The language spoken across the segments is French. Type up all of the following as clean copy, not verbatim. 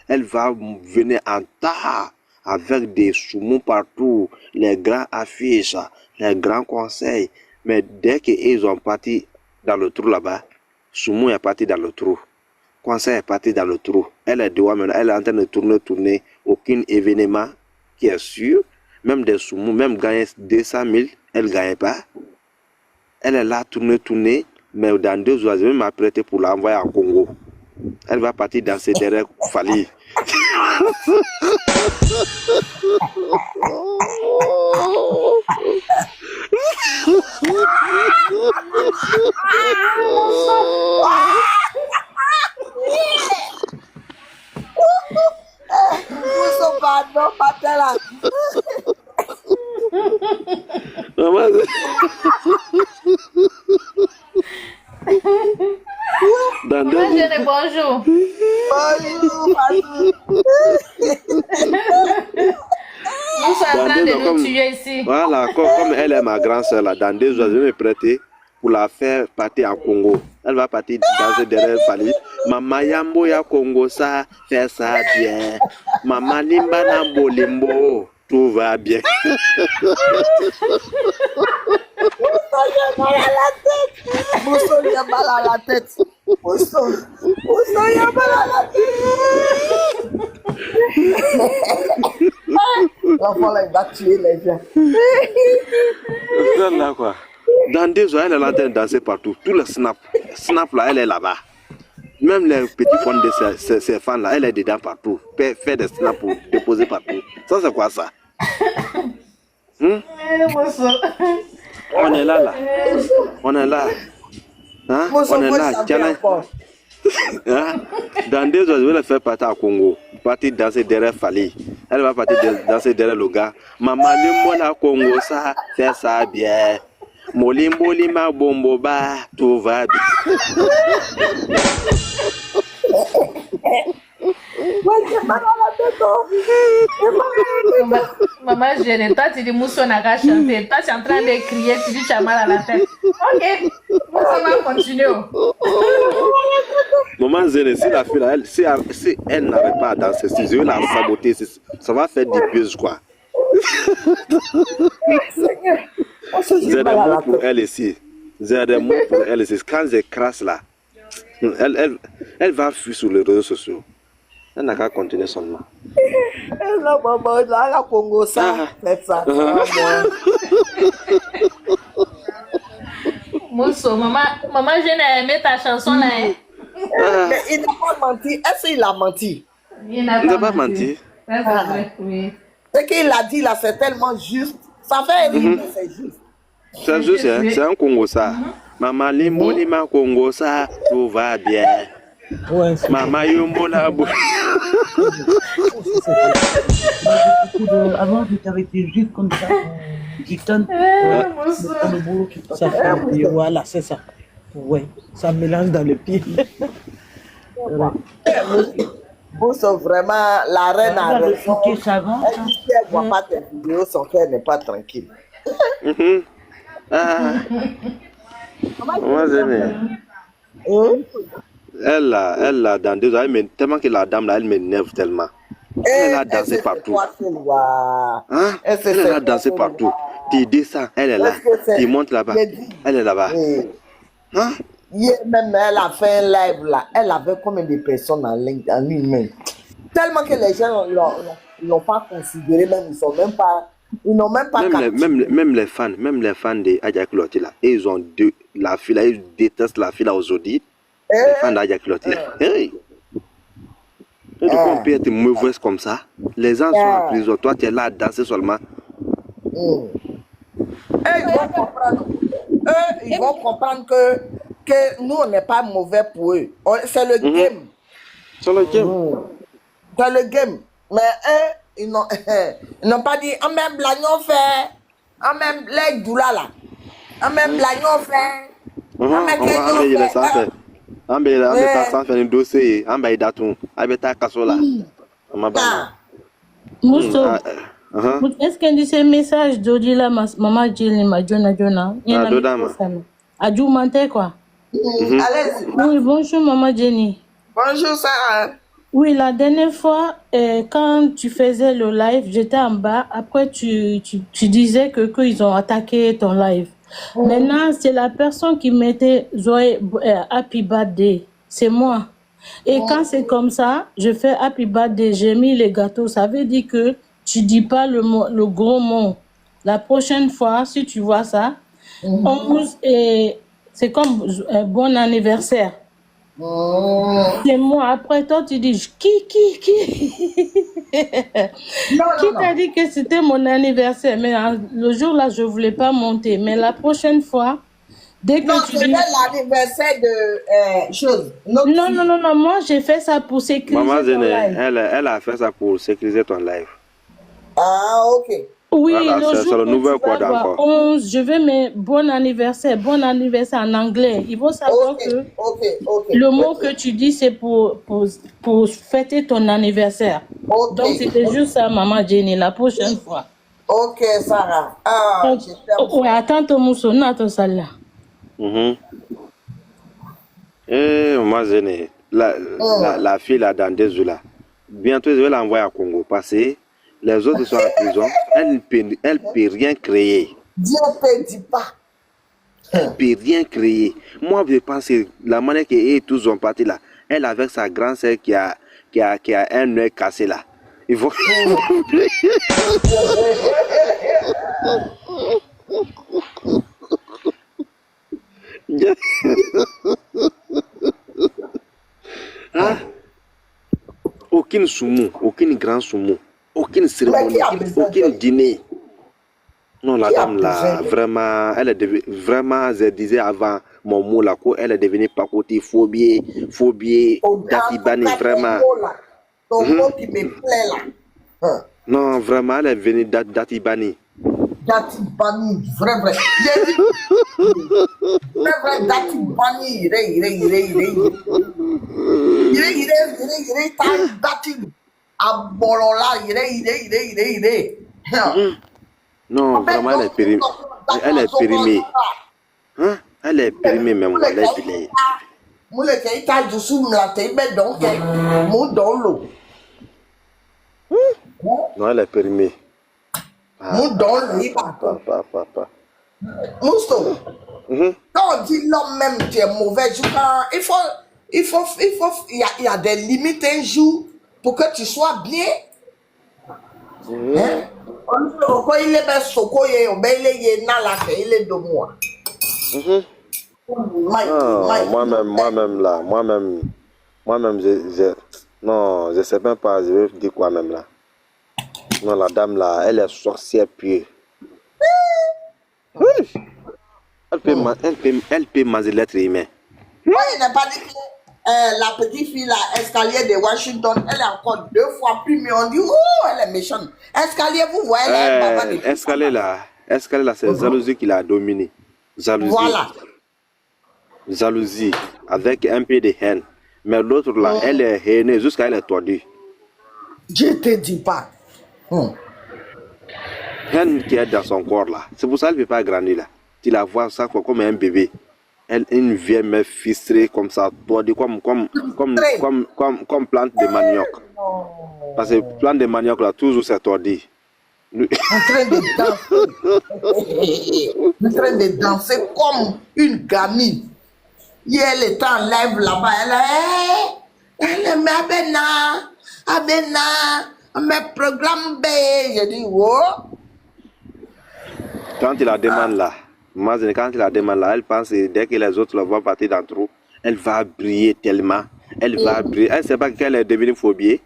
elle va venir en tas avec des soumous partout, les grands affiches, les grands conseils. Mais dès qu'ils ont parti dans le trou là-bas, Soumou est parti dans le trou. Conseil est parti dans le trou. Elle est dehors maintenant, elle est en train de tourner. Aucun événement qui est sûr. Même des Soumou, même gagner 200 000, elle ne gagne pas. Elle est là, tourner. Mais dans 2 jours, je vais m'apprêter pour l'envoyer en Congo. Elle va partir dans ses derrière Fali. Bonjour. Nous sommes en train de nous tuer ici. Voilà, comme elle est ma grande soeur là, dans 2 jours, je vais me prêter pour la faire partir en Congo. Elle va partir danser derrière Fali. Maman Yambo ya Congo, ça fait ça bien. Maman Limba Nambo Limbo, tout va bien. Mousson, il a mal à la tête. Mousson, il a mal à la tête. L'enfant là, il va tuer les gens. Là, quoi. Dans 2 jours, elle est en train de danser partout. Tous les snaps là, elle est là-bas. Même les petits fonds de ses fans là, elle est dedans partout. Fait des snaps pour déposer partout. Ça, c'est quoi ça? On est là. On est là. Hein? On est là. Hein? Dans 2 jours, je vais la faire partir à Congo. Partir danser derrière Fali. Elle va partir danser derrière le gars. Maman, le la Congo, ça fait ça bien. Molimbo lima bombo ba, tout va bien. Maman gêne, toi tu dis Mousson n'a qu'à chanter. Toi tu es en train de crier, tu dis tu as mal à la tête. Ok, on va continuer. Maman Zéné, si la fille là, si elle n'arrête pas à danser, si je vais la saboter, ça va faire des buzz quoi. J'ai des mots pour elle ici. J'ai des mots pour elle ici. Quand je crasse là, elle va fuir sur les réseaux sociaux. Elle n'a qu'à continuer seulement. Non, maman, là, la Congo, ça, c'est ça. Mousson, maman, je n'ai aimé ta chanson là. Mais il n'a pas menti. Est-ce qu'il a menti? Il n'a pas menti. Oui. Ce qu'il a dit là, c'est tellement juste. Ça fait rire, mais c'est juste. C'est juste, hein? C'est un Congo ça. Maman Limbo Lima Congo ça, tout va bien. Ouais, Maman Yombo la bou. Avant, j'étais avec des juifs comme ça. Gitane. Ça fait, voilà, c'est ça. Ouais, ça mélange dans le pied. Vous sont vraiment la reine à raison. Ça va. Si elle ne voit pas tes vidéos, son cœur n'est pas tranquille. Moi, elle là, dans 2 ans, tellement que la dame là, elle m'énerve tellement. Elle a dansé partout. Hein? Elle a dansé partout. Tu descends, elle est là. Tu montes là-bas, elle est là-bas. Hein? Hier même, elle a fait un live là. Elle avait combien de personnes en ligne même? Tellement que les gens ne l'ont pas considéré, même ils sont même pas. Ils n'ont même pas même les fans de Adja Cloti là, ils ont la fille là, ils détestent la fille là aujourd'hui. Les fans d'Adja Cloti. Hey. Et donc on peut être mauvaise comme ça. Les gens sont en prison, toi tu es là à danser seulement. Ils vont comprendre que nous on n'est pas mauvais pour eux. C'est le game. C'est le game. C'est le game. Mais ils n'ont pas dit en même blagnon fait, en même les doula là, en même blagnon fait. On va faire un dossier, on va daton, avec kasola. Mousson, est-ce qu'elle dit ce message d'Odi là, maman Jenny, ma Jonah, il y a a du mentir quoi. Allez. Oui, bonjour maman Jenny. Bonjour Sarah. Oui, la dernière fois, quand tu faisais le live, j'étais en bas. Après, tu disais qu'ils ont attaqué ton live. Maintenant, c'est la personne qui mettait Zoé Happy Birthday. C'est moi. Et quand c'est comme ça, je fais Happy Birthday, j'ai mis les gâteaux. Ça veut dire que tu dis pas le gros mot. La prochaine fois, si tu vois ça, 11 et c'est comme bon anniversaire. C'est moi. Après toi, tu dis qui Non, qui non, t'a non. dit que c'était mon anniversaire? Mais le jour-là, je voulais pas monter. Mais la prochaine fois, dès Non, que tu c'était dis... l'anniversaire de chose. Notre Non, fille. non, non, non. Moi, j'ai fait ça pour sécuriser Maman ton Zéné, live. elle a fait ça pour sécuriser ton live. Ah, ok. Oui, Voilà, le c'est jour le où nouvel tu vas code voir encore. 11, je vais mettre bon anniversaire en anglais. Il faut savoir Ok, que ok. le mot que tu dis, c'est pour fêter ton anniversaire. Ok. Donc, c'était juste ça, Maman Jenny, la prochaine fois. Ok, Sarah. Ah, Donc, je t'aime. ouais, attends ton mousseau, non, ton sale là. Eh, Maman Zéné, la fille là dans des eaux là, bientôt je vais l'envoyer à Congo parce que les autres sont en prison. Elle peut rien créer. Dieu ne te dit pas. Elle peut rien créer. Moi, je pense que la manière que tous sont partis là, elle avec sa grande sœur qui a un œil cassé là. Il faut... Hein? Aucune soumou, aucune grand soumou, aucune cérémonie, aucun dîner. Non, la dame là, vraiment, elle est devenue, vraiment, je disais avant mon mot là, elle est devenue pas côté phobie, datibani, vraiment. Ton mot qui me plaît là. Non, vraiment, elle est venue datibani. Datibani, vrai. Vrai, datibani, il est dati. Abolola, il est. Non, vraiment, elle est périmée. Elle est périmée. Hein? Elle est périmée même, elle est périmée. Moule ke ita jusu mlate be donc mu dans l'eau. Non, elle est périmée. Mu dans l'eau. Papa. Mousto. Quand on dit l'homme même qui est mauvais, il y a des limites un jour pour que tu sois bien. Hein? Quand il est bien soko ye, on il est na la il est de moi. Moi-même, non, je sais même pas, je vais dire quoi même là. Non, la dame là, elle est sorcière pure. Elle peut manger l'être humain. Moi, il n'a pas dit que la petite fille là, escalier de Washington, elle est encore 2 fois plus mieux. On dit, oh, elle est méchante. Escalier, vous voyez, elle est escalier là, c'est jalousie qui l'a dominé. Jalousie. Voilà. Jalousie, avec un peu de haine. Mais l'autre là, elle est hainée jusqu'à elle est tordue. Je te dis pas. Haine qui est dans son corps là. C'est pour ça qu'elle ne peut pas grandir là. Tu la vois chaque fois comme un bébé. Elle une vieille meuf fistrée comme ça, tordue comme plante de manioc. Parce que plante de manioc là, toujours c'est tordu. En train de danser comme une gamine. Hier, elle était en live là-bas. Elle est Abena, mes programmes B. J'ai dit, oh. Quand il la demande là, quand il la demande là, elle pense que dès que les autres vont partir dans le trou, elle va briller tellement. Elle va briller. Elle ne sait pas qu'elle est devenue phobie.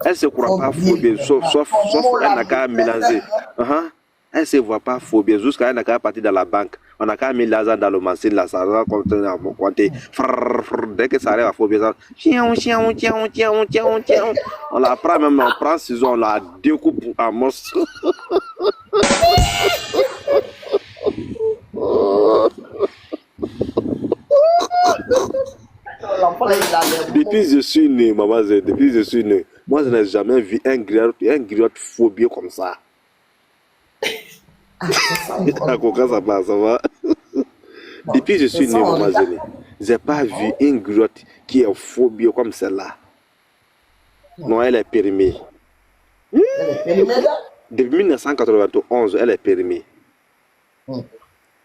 Elle ne se croit pas phobie, sauf elle n'a qu'à mélanger. Elle ne se voit pas phobie, jusqu'à elle n'a qu'à partir dans la banque. On n'a qu'à mettre l'argent dans le machine, là, ça va compter. Dès que ça arrive à phobie, ça. On la prend même, on prend ciseaux, on la découpe en morceaux. Depuis que je suis né, maman, depuis que je suis né, moi je n'ai jamais vu un griotte phobie comme ça. À quoi ça passe, ça va? Depuis que je suis né, maman, je n'ai pas vu une griotte qui est phobie comme celle-là. Non, elle est périmée. Elle est périmée là. Depuis 1991, elle est périmée.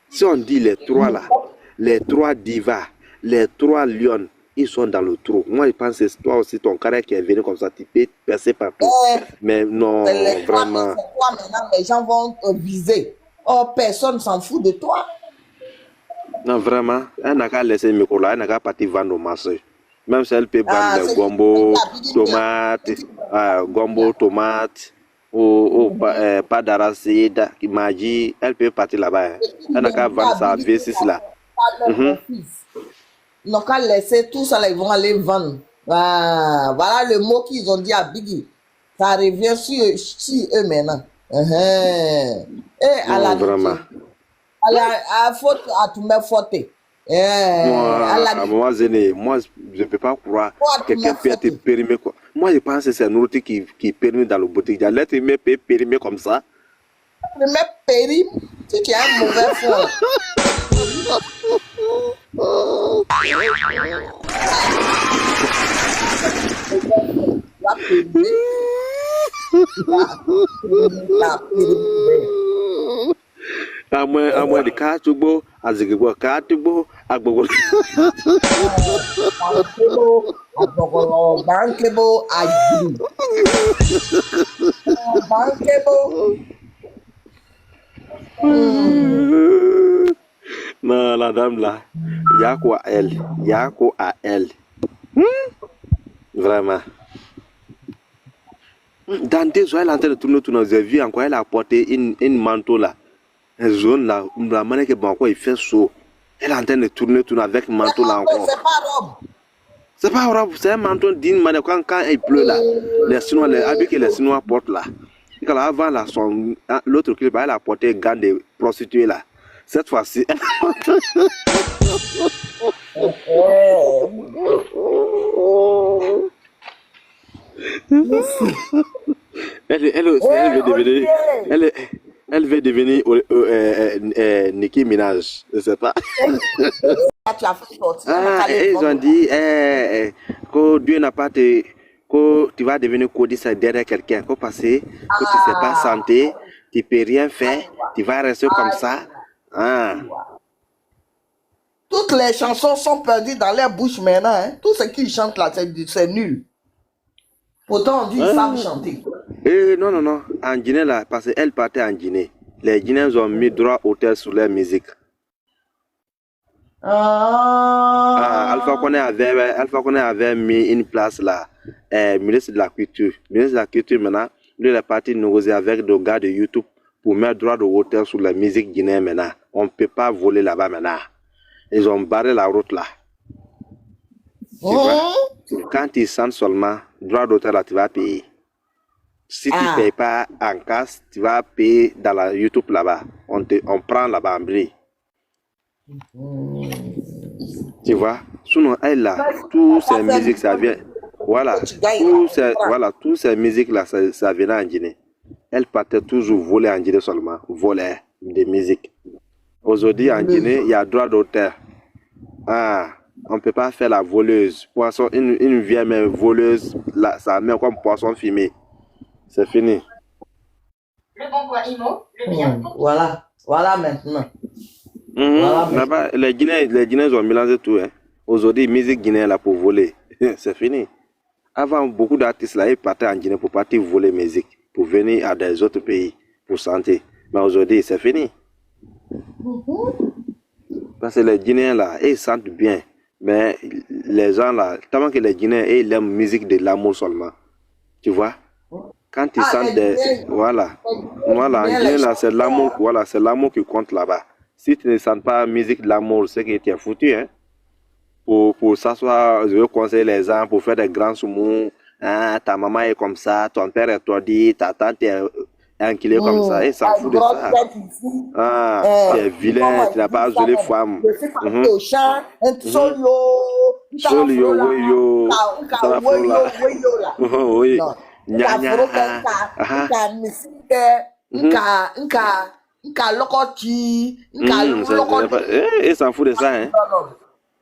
Si on dit les trois là, les trois divas, les trois lions, ils sont dans le trou. Moi, je pense que c'est toi aussi, ton carré qui est venu comme ça, tu peux percer partout. Mais non, Les trois, vraiment. c'est toi maintenant, les gens vont te viser. Oh, personne s'en fout de toi. Non, vraiment, elle n'a qu'à laisser le micro là, elle n'a qu'à partir vendre au marché. Même si elle peut vendre c'est gombo, c'est tomates, gombo, tomates, ou pas d'arachide, magie, elle peut partir là-bas. Hein. Elle n'a qu'à vendre sa V6 là. Ils n'ont qu'à laisser tout ça, là, ils vont aller vendre. Ah, voilà le mot qu'ils ont dit à Biggie. Ça revient sur eux maintenant. Et à la vraiment. à faute, à tout me faute. Moi, je ne peux pas croire que quelqu'un peut être périmé. Quoi. Moi, je pense que c'est Nourti qui périmé dans le boutique. L'être humain peut périmé comme ça. Le mec périm, si tu as un mauvais fond. À moins de Katubo, à Zigbo, Katubo, à Bogo. Bankebo, Non, la dame là, il y a quoi à elle? Il y a quoi à elle? Vraiment. Dans des oreilles, elle est en train de tourner, j'ai vu encore, elle a porté une manteau là. Un zone là, la manière que Banco il fait chaud. Elle est en train de tourner avec un manteau là encore. C'est pas robe. C'est pas robe, c'est un manteau d'une manière quand il pleut là. Les Chinois, les habits que les Chinois portent là. Et quand avant là, l'autre clip, elle a porté un gant de prostituée là. Cette fois-ci, elle veut devenir Nicki Minaj, je sais pas. Ils ont dit que Dieu n'a pas que tu vas devenir codiste derrière quelqu'un, que parce que tu ne sais pas santé, tu ne peux rien faire, tu vas rester comme ça. Toutes les chansons sont perdues dans leur bouche maintenant. Hein. Tout ce qu'ils chantent là, c'est nul. Pourtant, on dit qu'ils savent chanter. Non. En Guinée, là, parce qu'elle partait en Guinée. Les Guinéens ont mis droit auteur sur leur musique. Alpha Condé avait mis une place là, ministre de la Culture. Ministre de la Culture, maintenant, lui, il est parti négocier avec des gars de YouTube pour mettre droit d'auteur sur la musique guinéenne maintenant. On ne peut pas voler là-bas maintenant. Ils ont barré la route là. Tu vois? Quand ils sentent seulement droit d'auteur là, tu vas payer. Si tu ne payes pas en casse, tu vas payer dans la YouTube là-bas. On prend là-bas en bris. Tu vois? Sinon, elle là, toutes ces musiques, ça vient. Voilà, toutes ces musiques là, ça vient en Guinée. Elle partait toujours voler en Guinée seulement, voler des musiques. Aujourd'hui, en Guinée, il y a droit d'auteur. On ne peut pas faire la voleuse. Poisson, une vieille mais voleuse, là, ça met comme poisson fumé. C'est fini. Le bon quoi, Imo, le bien. Voilà maintenant. Là-bas, les Guinéens ont mélangé tout. Hein. Aujourd'hui, musique guinéenne là pour voler. C'est fini. Avant, beaucoup d'artistes là, ils partaient en Guinée pour partir voler musique, pour venir à des autres pays, pour chanter. Mais aujourd'hui, c'est fini. Parce que les Guinéens là, ils chantent bien. Mais les gens là, tellement que les Guinéens, ils aiment la musique de l'amour seulement. Tu vois? Quand ils chantent des... Voilà, en Guinée là, c'est l'amour, c'est l'amour qui compte là-bas. Si tu ne sens pas la musique de l'amour, c'est que tu es foutu, hein. Pour s'asseoir, je veux conseiller les gens pour faire des grands soumous. Ta maman est comme ça, ton père est tordu, ta tante est enculée comme ça, ils s'en foutent de ça. Tu es vilain, tu n'as pas jolie femme. Oui. Ils s'en foutent de ça, hein.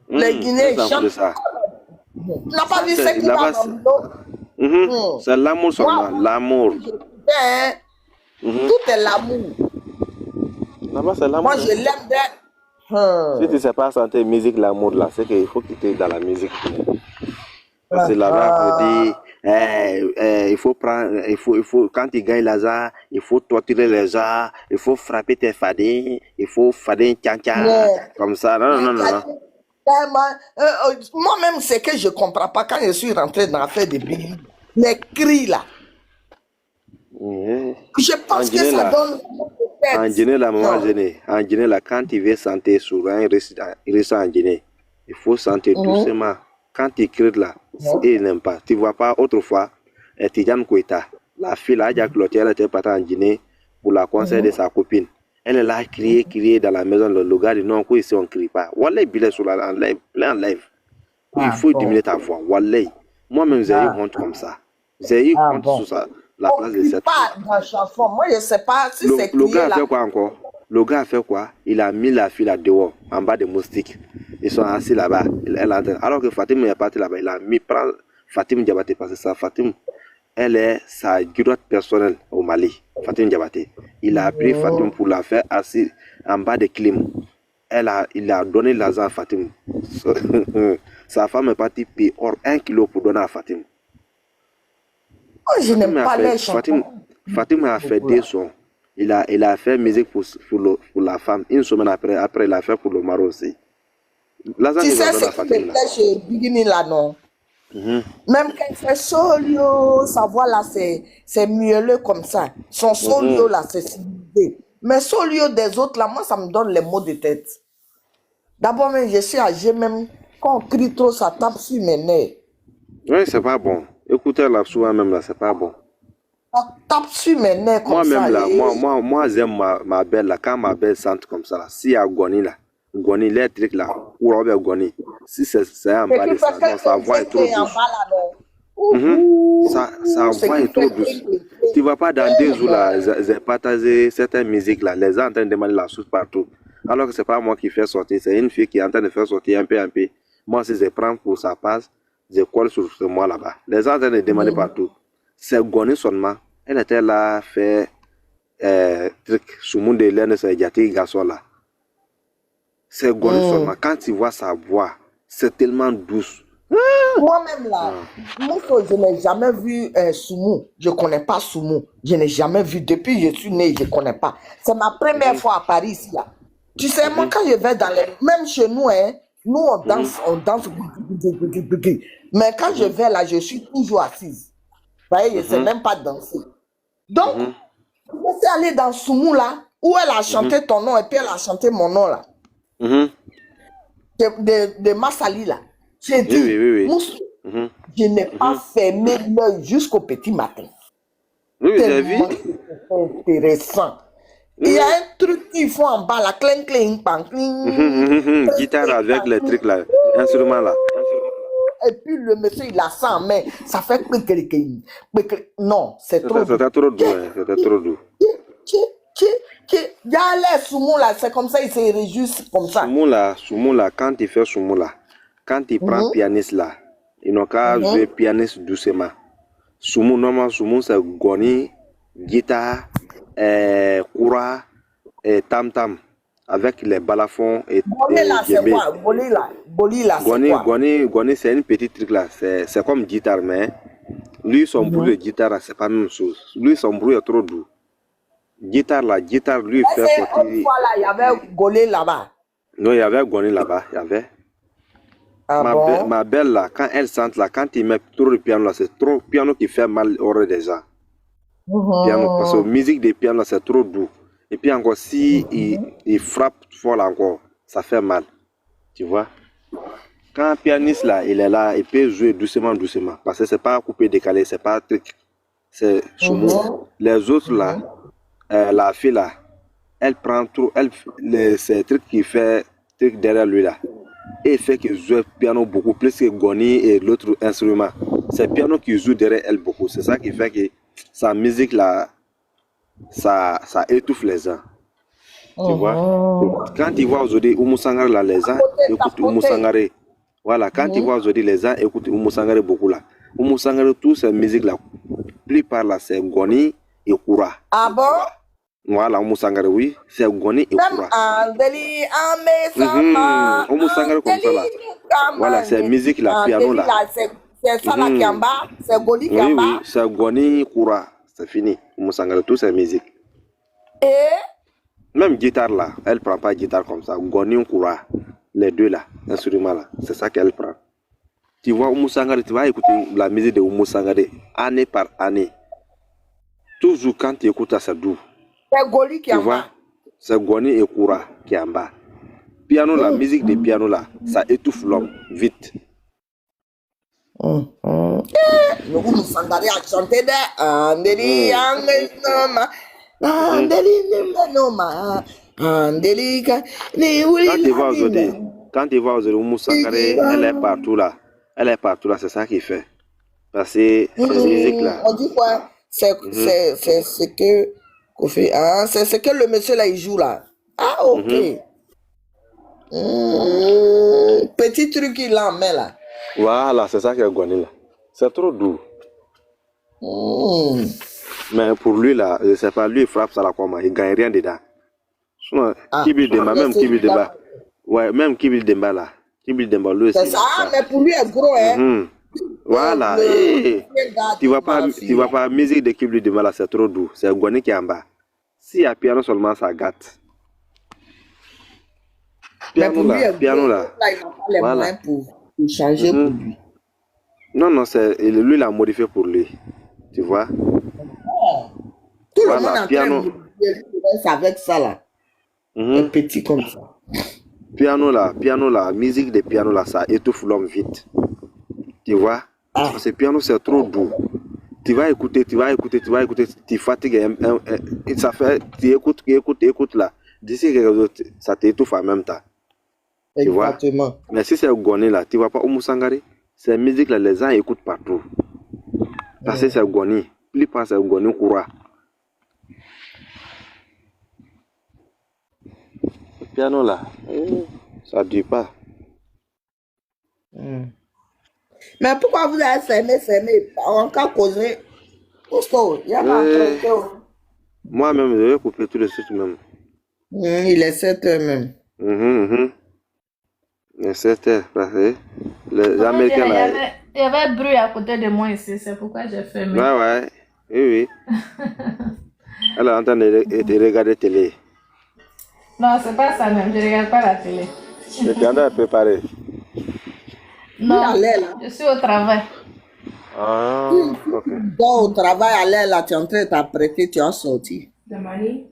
Les Guinéens chantent. Tu n'as pas vu ce qui va dans l'eau. C'est l'amour seulement, l'amour. Hein? Tout est l'amour. Là-bas, c'est l'amour. Moi, je l'aime bien. Si tu ne sais pas chanter musique, l'amour, là, c'est qu'il faut quitter dans la musique. Parce que là-bas, on dit, il faut prendre, quand tu gagnes l'argent, il faut torturer les gens, il faut frapper tes fadins, il faut fader tchan comme ça. Non. Moi-même, c'est que je ne comprends pas quand je suis rentré dans l'affaire de Biggie. Les cris là. Je pense que ça donne. En Guinée, la maman gênée. En Guinée, là, quand tu veux chanter sur un récit en Guinée, il faut chanter doucement. Quand tu cries là, il n'aime pas. Tu ne vois pas autrefois, Tidjane Koueta, la fille là, elle était partie en Guinée pour la concert de sa copine. Elle est là, crié dans la maison. Le gars dit non, ici on ne crie pas. Wallah, il est sur la live, plein en live. Il faut diminuer ta voix. Wallah. Moi-même, j'ai eu honte comme ça. J'ai eu honte sur ça. La place de cette pas dans la chanson. Moi, je ne sais pas si c'est le gars a fait quoi encore? Le gars a fait quoi? Il a mis la fille là dehors, en bas des moustiques. Ils sont assis là-bas. Alors que Fatim est parti là-bas, il a mis Fatim Diabaté parce que ça, Fatim, elle est sa droite personnelle au Mali. Fatim Diabaté. Il a pris Fatim pour la faire assis en bas des clim. Il a donné l'argent à Fatim. Sa femme est partie payer hors 1 kilo pour donner à Fatim. Moi, je n'aime pas les chansons. Fatim a fait des sons. Il a fait musique pour la femme. Une semaine après, il a fait pour le mari aussi. Tu sais ce qui me plaît chez Bigini là, non? Même quand il fait solio, sa voix là, c'est mielleux comme ça. Son solio là, c'est civilisé. Mais solio des autres là, moi, ça me donne les maux de tête. D'abord, même, je suis âgé, même quand on crie trop, ça tape sur mes nerfs. Oui, c'est pas bon. Écoutez là, souvent même là, c'est pas bon. Ça tape sur mes nerfs comme ça. Moi-même là, moi j'aime ma belle là, quand ma belle sente comme ça là, si il y a Goni là, Goni, les trucs là, ou Robert Goni, si c'est en bas de ça, non, sa voix est trop douce. Sa voix est trop douce. Tu vas pas dans des jours là, j'ai partagé certaines musiques là, les gens sont en train de demander la source partout. Alors que c'est pas moi qui fais sortir, c'est une fille qui est en train de faire sortir un peu. Moi, si je prends pour sa passe, je colle sur moi là-bas. Les gens sont en train de demander partout. C'est Goni seulement. Elle était là, fait truc, sous le monde de l'air, c'est Yati garçon là. C'est Goni seulement. Quand tu vois sa voix, c'est tellement douce. Moi-même là, moi, je n'ai jamais vu Soumou. Je ne connais pas Soumou. Je n'ai jamais vu. Depuis que je suis né, je ne connais pas. C'est ma première fois à Paris ici là. Tu sais, moi, quand je vais dans les. Même chez nous, hein, nous on danse. Mais quand je vais là, je suis toujours assise. Vous voyez, je ne sais même pas danser. Donc, je suis allée dans Soumou là, où elle a chanté ton nom et puis elle a chanté mon nom là. De Massali là. J'ai dit, Moussou, je n'ai pas fermé l'œil jusqu'au petit matin. Oui, j'ai vu. C'est intéressant. Il y a un truc qu'ils font en bas là, cling, cling, pang, cling. Guitare avec les trucs là, instrument là. Et puis le monsieur il a ça en main, ça fait non, c'est trop doux. C'était trop doux, c'était trop doux. Il y a les Soumou là, c'est comme ça, ils se réjouissent comme ça. Soumou là, quand il fait Soumou là, quand il prend pianiste là, il n'a qu'à jouer pianiste doucement. Soumou, normalement, Soumou c'est Goni, guitare, koura, et tam-tam, avec les balafons et Goni là, c'est quoi? Goni là, c'est quoi? Goni, c'est une petite truc là, c'est comme guitare, mais lui, son bruit de guitare, c'est pas la même chose. Lui, son bruit est trop doux. Guitare, lui, fait sortir. Une fois là, il y avait Goni là-bas. Non, il y avait Goni là-bas, il y avait. Ma belle là, quand elle chante là, quand il met trop de piano là, c'est trop piano qui fait mal aux oreilles des gens. Piano, parce que la musique des pianos c'est trop doux. Et puis encore, si il frappe fort encore, ça fait mal. Tu vois? Quand un pianiste là, il est là, il peut jouer doucement, parce que c'est pas coupé, décalé, c'est pas un truc. C'est Soumou. Les autres là, la fille là, elle prend trop, c'est truc qui fait truc derrière lui là. Et il fait qu'il joue le piano beaucoup plus que Goni et l'autre instrument. C'est le piano qui joue derrière elle beaucoup. C'est ça qui fait que sa musique là, ça étouffe les gens. Tu vois? Quand tu vois aujourd'hui Oumou Sangaré là, les gens écoutent Oumou Sangaré. Voilà, quand tu vois aujourd'hui les gens écoutent Oumou Sangaré beaucoup là. Oumou Sangare, tout ces musiques-là, plupart là, c'est Goni et Koura. Ah bon? Voilà, Oumou Sangare, oui, c'est Goni et Même Koura. Andeli, Amesama, Oumou Sangare comme ça là. Voilà, c'est musique là, piano là. C'est ça là qui est en bas, c'est Goli qui est en Oui, bas. oui, c'est Goni, Koura. C'est fini. Oumou Sangare, tout c'est musique. Et Même guitare là, elle prend pas guitare comme ça. Goni, Koura. Les deux là, instruments là, c'est ça qu'elle prend. Tu vois, Oumou Sangare, tu vas écouter la musique de Oumou Sangare année par année. Toujours quand tu écoutes ça, c'est doux. c'est Goli qui est Tu en vois, bas. c'est Goni et Koura qui est en bas. Piano, la musique de piano là, ça étouffe l'homme vite. Le Oumou Sangare a chanté de Andeli, Amesama, Andeli, Nenoma, Andeli, Quand tu vas aujourd'hui, Oumou Sangare, elle est partout là. Elle est partout là, c'est ça qu'il fait. Parce que cette musique là. On dit quoi? C'est ce que Kofi, c'est ce que le monsieur là il joue là. Ah ok. Petit truc qu'il en met là. Voilà, c'est ça qui est Goni là. C'est trop doux. Mais pour lui là, je sais pas, lui il frappe ça là comment, il gagne rien dedans. Sinon, Kibil Demba, même Kibil Demba. Ouais, même Kibil Demba là. Kibil Demba lui aussi. C'est ça, mais pour lui est gros hein. Voilà. Tu vois pas musique de Kibil Demba là, c'est trop doux. C'est Goni qui est en bas. Si à piano seulement ça gâte. Piano là. Il n'a pas les Voilà. moyens pour changer pour lui. Non, c'est lui il a modifié pour lui. Tu vois? Tout le Voilà, monde a piano. avec ça là. Un petit comme ça. Piano là, musique de piano là, ça étouffe l'homme vite. Tu vois? Ce piano c'est trop doux. Tu vas écouter, tu fatigues. Ça fait, tu écoutes là. D'ici quelque chose, ça t'étouffe en même temps. Tu vois? Exactement. Mais si c'est Goni là, tu vois pas Oumou Sangare? Ces musiques là, les gens écoutent partout. Parce que c'est Goni. Plus pas c'est Goni Koura. Le piano là, ça ne dure pas. Mais pourquoi vous avez fermé? On peut causer. Il y a pas de Moi-même, je vais couper tout de suite même. Il est 7h même. Et 7h, parce que les Américains là. Il y avait bruit à côté de moi ici, c'est pourquoi j'ai fermé. Ouais, oui. Elle est en train de regarder télé. Non, c'est pas ça même, je regarde pas la télé. Et tu es en train de préparer. Non, Oui, allez, là. je suis au travail. Ah, ok. Donc, au travail, allez, là, tu es en train de t'apprêter, tu as sorti. Oui.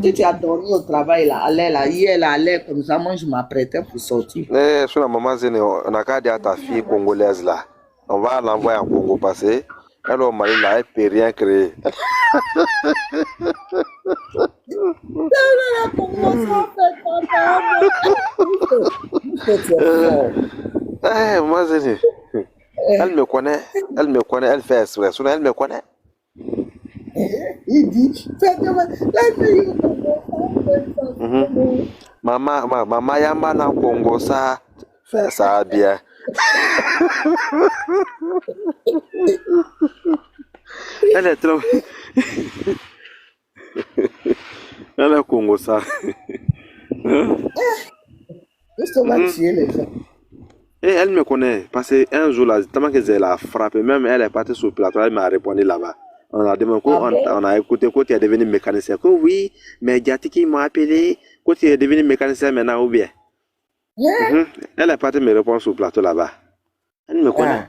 Si tu as dormi au travail, là, allez, là, hier, là, allez, comme ça, moi, je m'apprêtais pour sortir. Sur la maman Zéné, on a qu'à dire à ta fille congolaise là. On va l'envoyer en Congo passer. Elle au Mali là, elle ne peut rien créer. Moi Zéné, elle me connaît, elle fait exprès. Sinon, elle me connaît. Il dit, Maman Yamba na Congo ça, fait ça bien. Elle est trop. Elle est Congo ça. on va tuer les gens. Et elle me connaît parce qu'un jour là, tellement que elle a frappé, même elle est partie sur le plateau, elle m'a répondu là-bas. On a demandé, on a écouté quand tu es devenu mécanicien. Oui, mais Diatiki m'a appelé quand tu es devenu mécanicien maintenant ou bien. Elle est partie me répondre sur le plateau là-bas. Elle me connaît.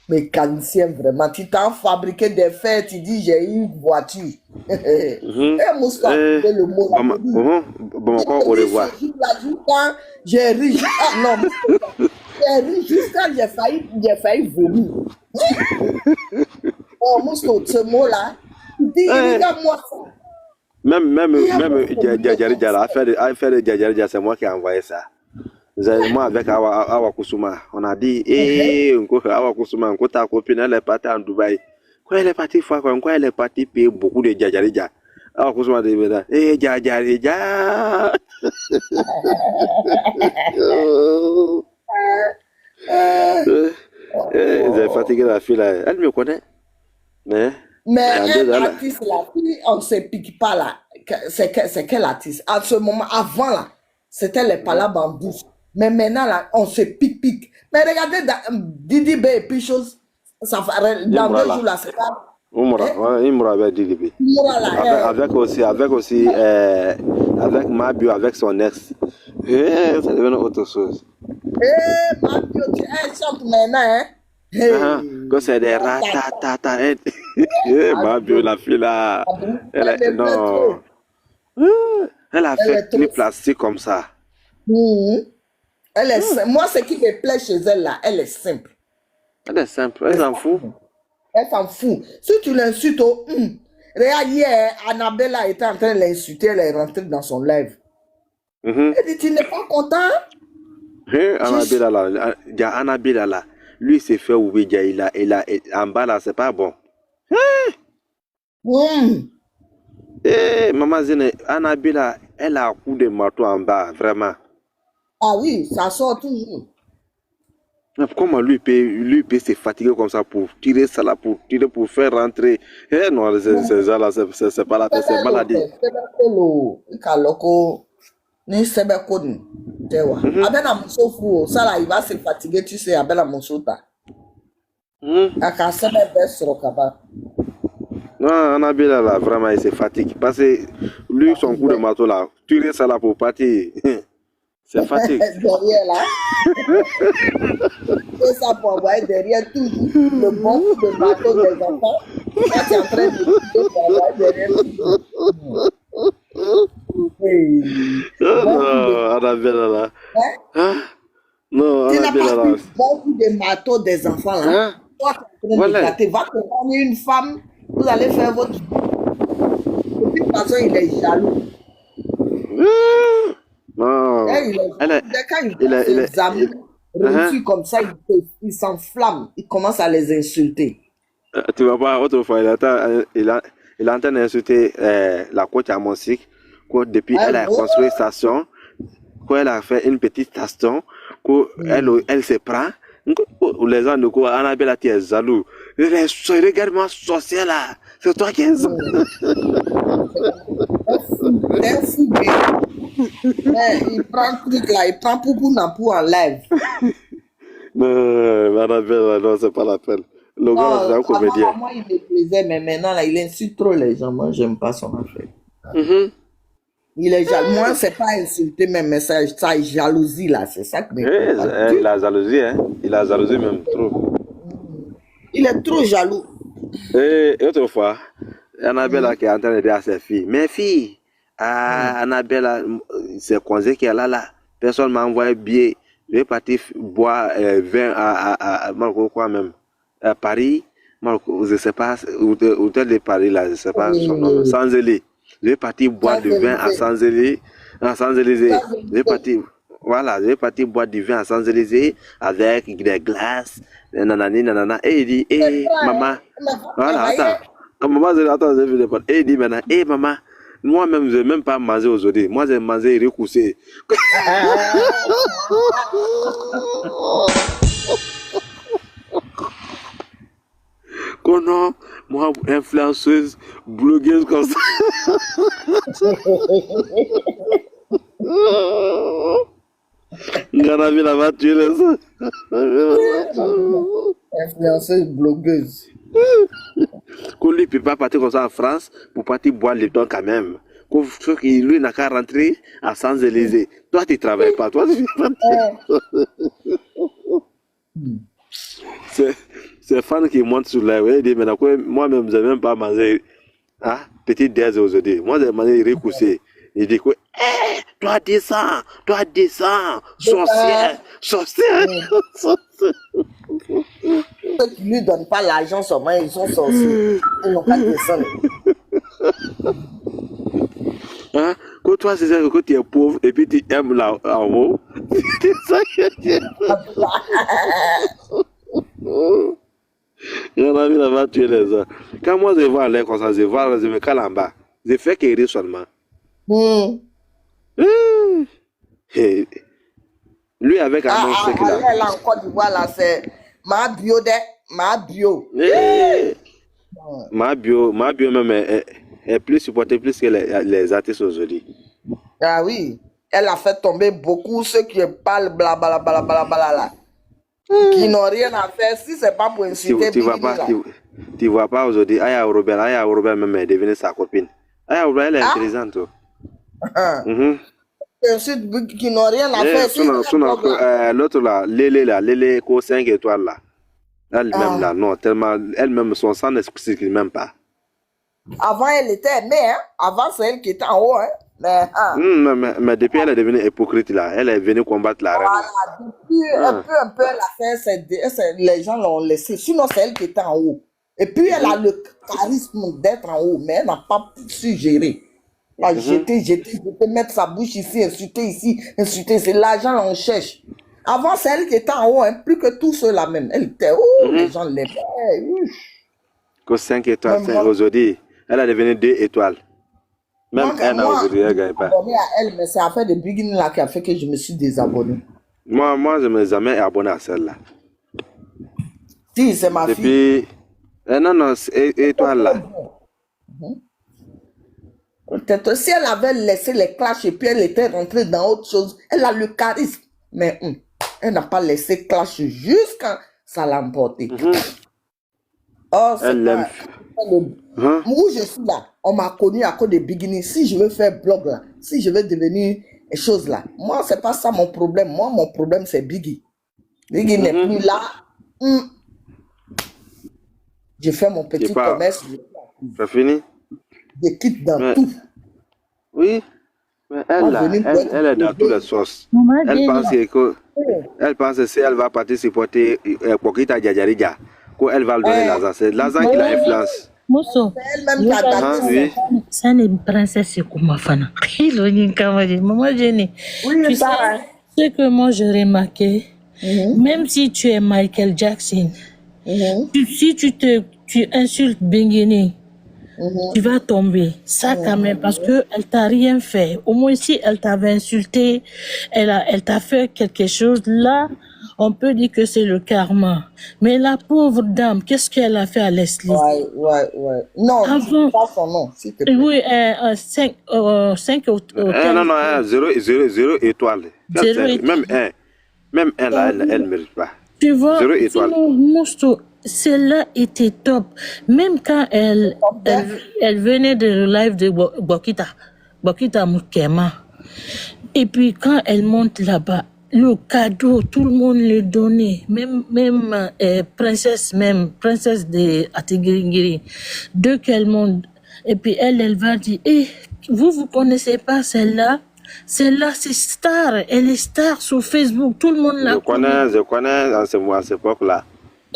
Mécanicien, vraiment. Tu t'as fabriqué des fers, tu dis j'ai une voiture. Le mot. Bon, encore au revoir. J'ai ri. Non, j'ai ri jusqu'à j'ai failli vomir. Oh, Mousto, ce mot-là, dis, regarde-moi ça. Même Djadjaridja, affaire de Djadjaridja, c'est moi qui ai envoyé ça. Moi avec Awa Kusuma, on a dit, Awa Kusuma, quand ta copine elle est partie en Dubaï, quand elle est partie quand elle est partie payer beaucoup de Djadjaridja, Awa Kusuma dit, Djadjaridja. J'ai fatigué la fille là. Elle me connaît. Mais Mais il y a un 2 ans là. artiste, là, si on ne se pique pas là, c'est quel artiste? À ce moment, avant là, c'était les palabres en bouche. Mais maintenant là, on se pique. Mais regardez, Didi B et puis chose, ça fait, dans Imra 2 là. jours là, c'est pas. Imra, Hein? ouais, Imra avec DDB. Moura là, Avec aussi, avec Mabio, avec son ex. Ça devient autre chose. ma Dieu, elle chante maintenant, hein? Quand c'est des ratatata. Mabio, la fille là. Non. Elle a Elle est fait trop. les plastiques comme ça. Elle est simple. Moi, ce qui me plaît chez elle là, elle est simple. Elle est simple, elle s'en fout. Elle s'en fout. Si tu l'insultes au regarde, hier, Annabella était en train de l'insulter, elle est rentrée dans son live. Elle dit, tu n'es pas content? Annabella là, il y a Annabella là. Lui, il s'est fait oublier. En bas là, c'est pas bon. Maman Zine, Annabella, elle a un coup de marteau en bas, vraiment. Ah oui, ça sort toujours. Mais comment lui peut se fatiguer comme ça pour tirer ça là, pour faire rentrer. Non, c'est ça là, c'est pas la peine, c'est maladie. Ni sebe kodi tewa. Abena musofu, ça là il va se fatiguer, tu sais, abena musota. Aka sebe besro kaba. Non, Annabella là, vraiment, il se fatigue. Parce que lui, son coup de marteau là, tirer ça là pour partir. C'est fatigue. Derrière là. C'est ça pour envoyer derrière toujours le bon coup de marteau des enfants. Là, tu es en train de tirer pour envoyer derrière toujours. Non, Annabella là. Non, Tu n'as Annabella pas là. vu le bon coup de marteau des enfants là. Toi, tu es en train de gâter. Va te prendre une femme, vous allez faire votre. De toute façon, il est jaloux. Non. Quand il voit ses amis réussir comme ça, il s'enflamme. Il commence à les insulter. Tu vas voir, autrefois, il est en train d'insulter la coach à musique. Depuis elle a construit une station, quand elle a fait une petite station, elle se prend. Les gens de quoi, Annabella, tu es jaloux. Regarde-moi, sorcière là. C'est toi qui es jaloux. C'est un fou, mais il prend le truc là, il prend Poupou Nampou en live. Non, Annabella, non, c'est pas la peine. Le gars, c'est un comédien. Moi, il me plaisait, mais maintenant, là, il insulte trop les gens. Moi, j'aime pas son affaire. Il est jaloux. Moi, c'est pas insulter, mais ça est jalousie, là. C'est ça que il a jalousie, hein. Il a jalousie même trop. Il est trop jaloux. Et autrefois, Annabella qui est en train de dire à ses filles, mes filles, Annabella, c'est conseil qu'elle a là. Personne m'a envoyé billet. Je vais partir boire vin à Marco, quoi même. À Paris, Marco, je sais pas, hôtel de Paris là, je sais pas son nom, Sanzélé. Je vais partir boire du vin à Sanzélé, Je vais partir, voilà, je vais partir boire du vin à Sanzélé avec des glaces, nanana. Et il dit, maman, voilà, attends, maman, attends, je vais le parler. Et il dit maintenant, maman, moi-même, je n'ai même pas mangé aujourd'hui. Moi, j'ai mangé recoussé. Non, moi, influenceuse, blogueuse comme ça. On a vu la voiture, là. Influenceuse, blogueuse. Qu'on lui ne peut pas partir comme ça en France pour partir boire le temps quand même. Lui n'a qu'à rentrer à Champs-Élysées. Toi, tu ne travailles pas. Toi, tu c'est fan qui monte sur la web. Il dit, mais moi-même, je n'ai même pas mangé petit déj aujourd'hui. Moi, j'ai mangé recoussé. Il dit quoi? Toi descends, sorcière. Ceux qui ne lui donnent pas l'argent seulement, ils sont sorciers. Ils n'ont pas de descendre. Quand toi, c'est ça que tu es pauvre et puis tu aimes là en haut. C'est ça que tu aimes. J'en ai vu là-bas tuer les gens. Quand moi je vois l'air comme ça, je me cale en bas. Je fais qu'il rit seulement. Lui avec un nom sec là. Là, en Côte d'Ivoire, là, c'est ma bio. Ma bio même est plus supportée plus que les artistes aujourd'hui. Ah oui, elle a fait tomber beaucoup ceux qui parlent blablabla, qui n'ont rien à faire. Si c'est pas pour insulter Tu vois pas aujourd'hui, Aya Robert même est devenue sa copine. Aya Robert, elle est intelligente. Qui n'ont rien à faire. L'autre là, Lélé, 5 étoiles là. Elle-même là, non, tellement, elle-même, son sang ne circule même pas. Avant, elle était aimée, hein. Avant, c'est elle qui était en haut, hein. Mais depuis, elle est devenue hypocrite là. Elle est venue combattre la reine. Voilà, depuis un peu, elle a fait, les gens l'ont laissé. Sinon, c'est elle qui était en haut. Et puis, elle a le charisme d'être en haut, mais elle n'a pas su gérer. Là, jeter, mettre sa bouche ici, insulter ici. C'est l'argent, on cherche. Avant, c'est elle qui était en haut, hein, plus que tous ceux-là même. Elle était haut, les gens l'aimaient. Que 5 étoiles, aujourd'hui, elle est devenue 2 étoiles. Même elle n'a aujourd'hui, elle ne gagne pas. Elle, mais c'est à faire de beginning là qui a fait que je me suis désabonné. Moi, je ne me suis jamais abonné à celle-là. Si, c'est ma fille. Non, étoile là. Peut-être si elle avait laissé les clashs et puis elle était rentrée dans autre chose, elle a le charisme. Mais elle n'a pas laissé clash jusqu'à ça l'a emporté. Oh, c'est pas... Où je suis là, on m'a connu à cause des beginnings. Si je veux faire blog là, si je veux devenir chose là, moi, c'est pas ça mon problème. Moi, mon problème, c'est Biggie. Biggie n'est plus là. Je fais mon petit commerce. C'est fini? Je quitte dans tout. Oui. Mais elle est dans toutes les sauces. Elle pense que si elle va partir supporter Kokita Djadjarija, elle va lui donner l'argent. C'est l'argent qui l'influence. Mosso, ça n'est pas princesse comme ma femme. Maman Jenny, tu sais ce que moi j'ai remarqué, même si tu es Michael Jackson, si tu insultes Bingini, tu vas tomber. Ça quand même, parce qu'elle t'a rien fait. Au moins si elle t'avait insulté, elle t'a fait quelque chose, là, on peut dire que c'est le karma. Mais la pauvre dame, qu'est-ce qu'elle a fait à Leslie? Ouais. Non, avant, pas son nom, s'il te plaît. Oui, 5 hôtels. Non, 0 étoile. Même un là, elle ne mérite pas. Tu vois, 0 étoile. Celle-là était top. Même quand elle venait de live de Bokita Mukema. Et puis quand elle monte là-bas, le cadeau, tout le monde le donnait. Même princesse de Atigiri. Dès qu'elle monte, et puis elle va dire, vous connaissez pas celle-là? Celle-là, c'est star. Elle est star sur Facebook. Tout le monde la connaît. Je connais à cette époque-là.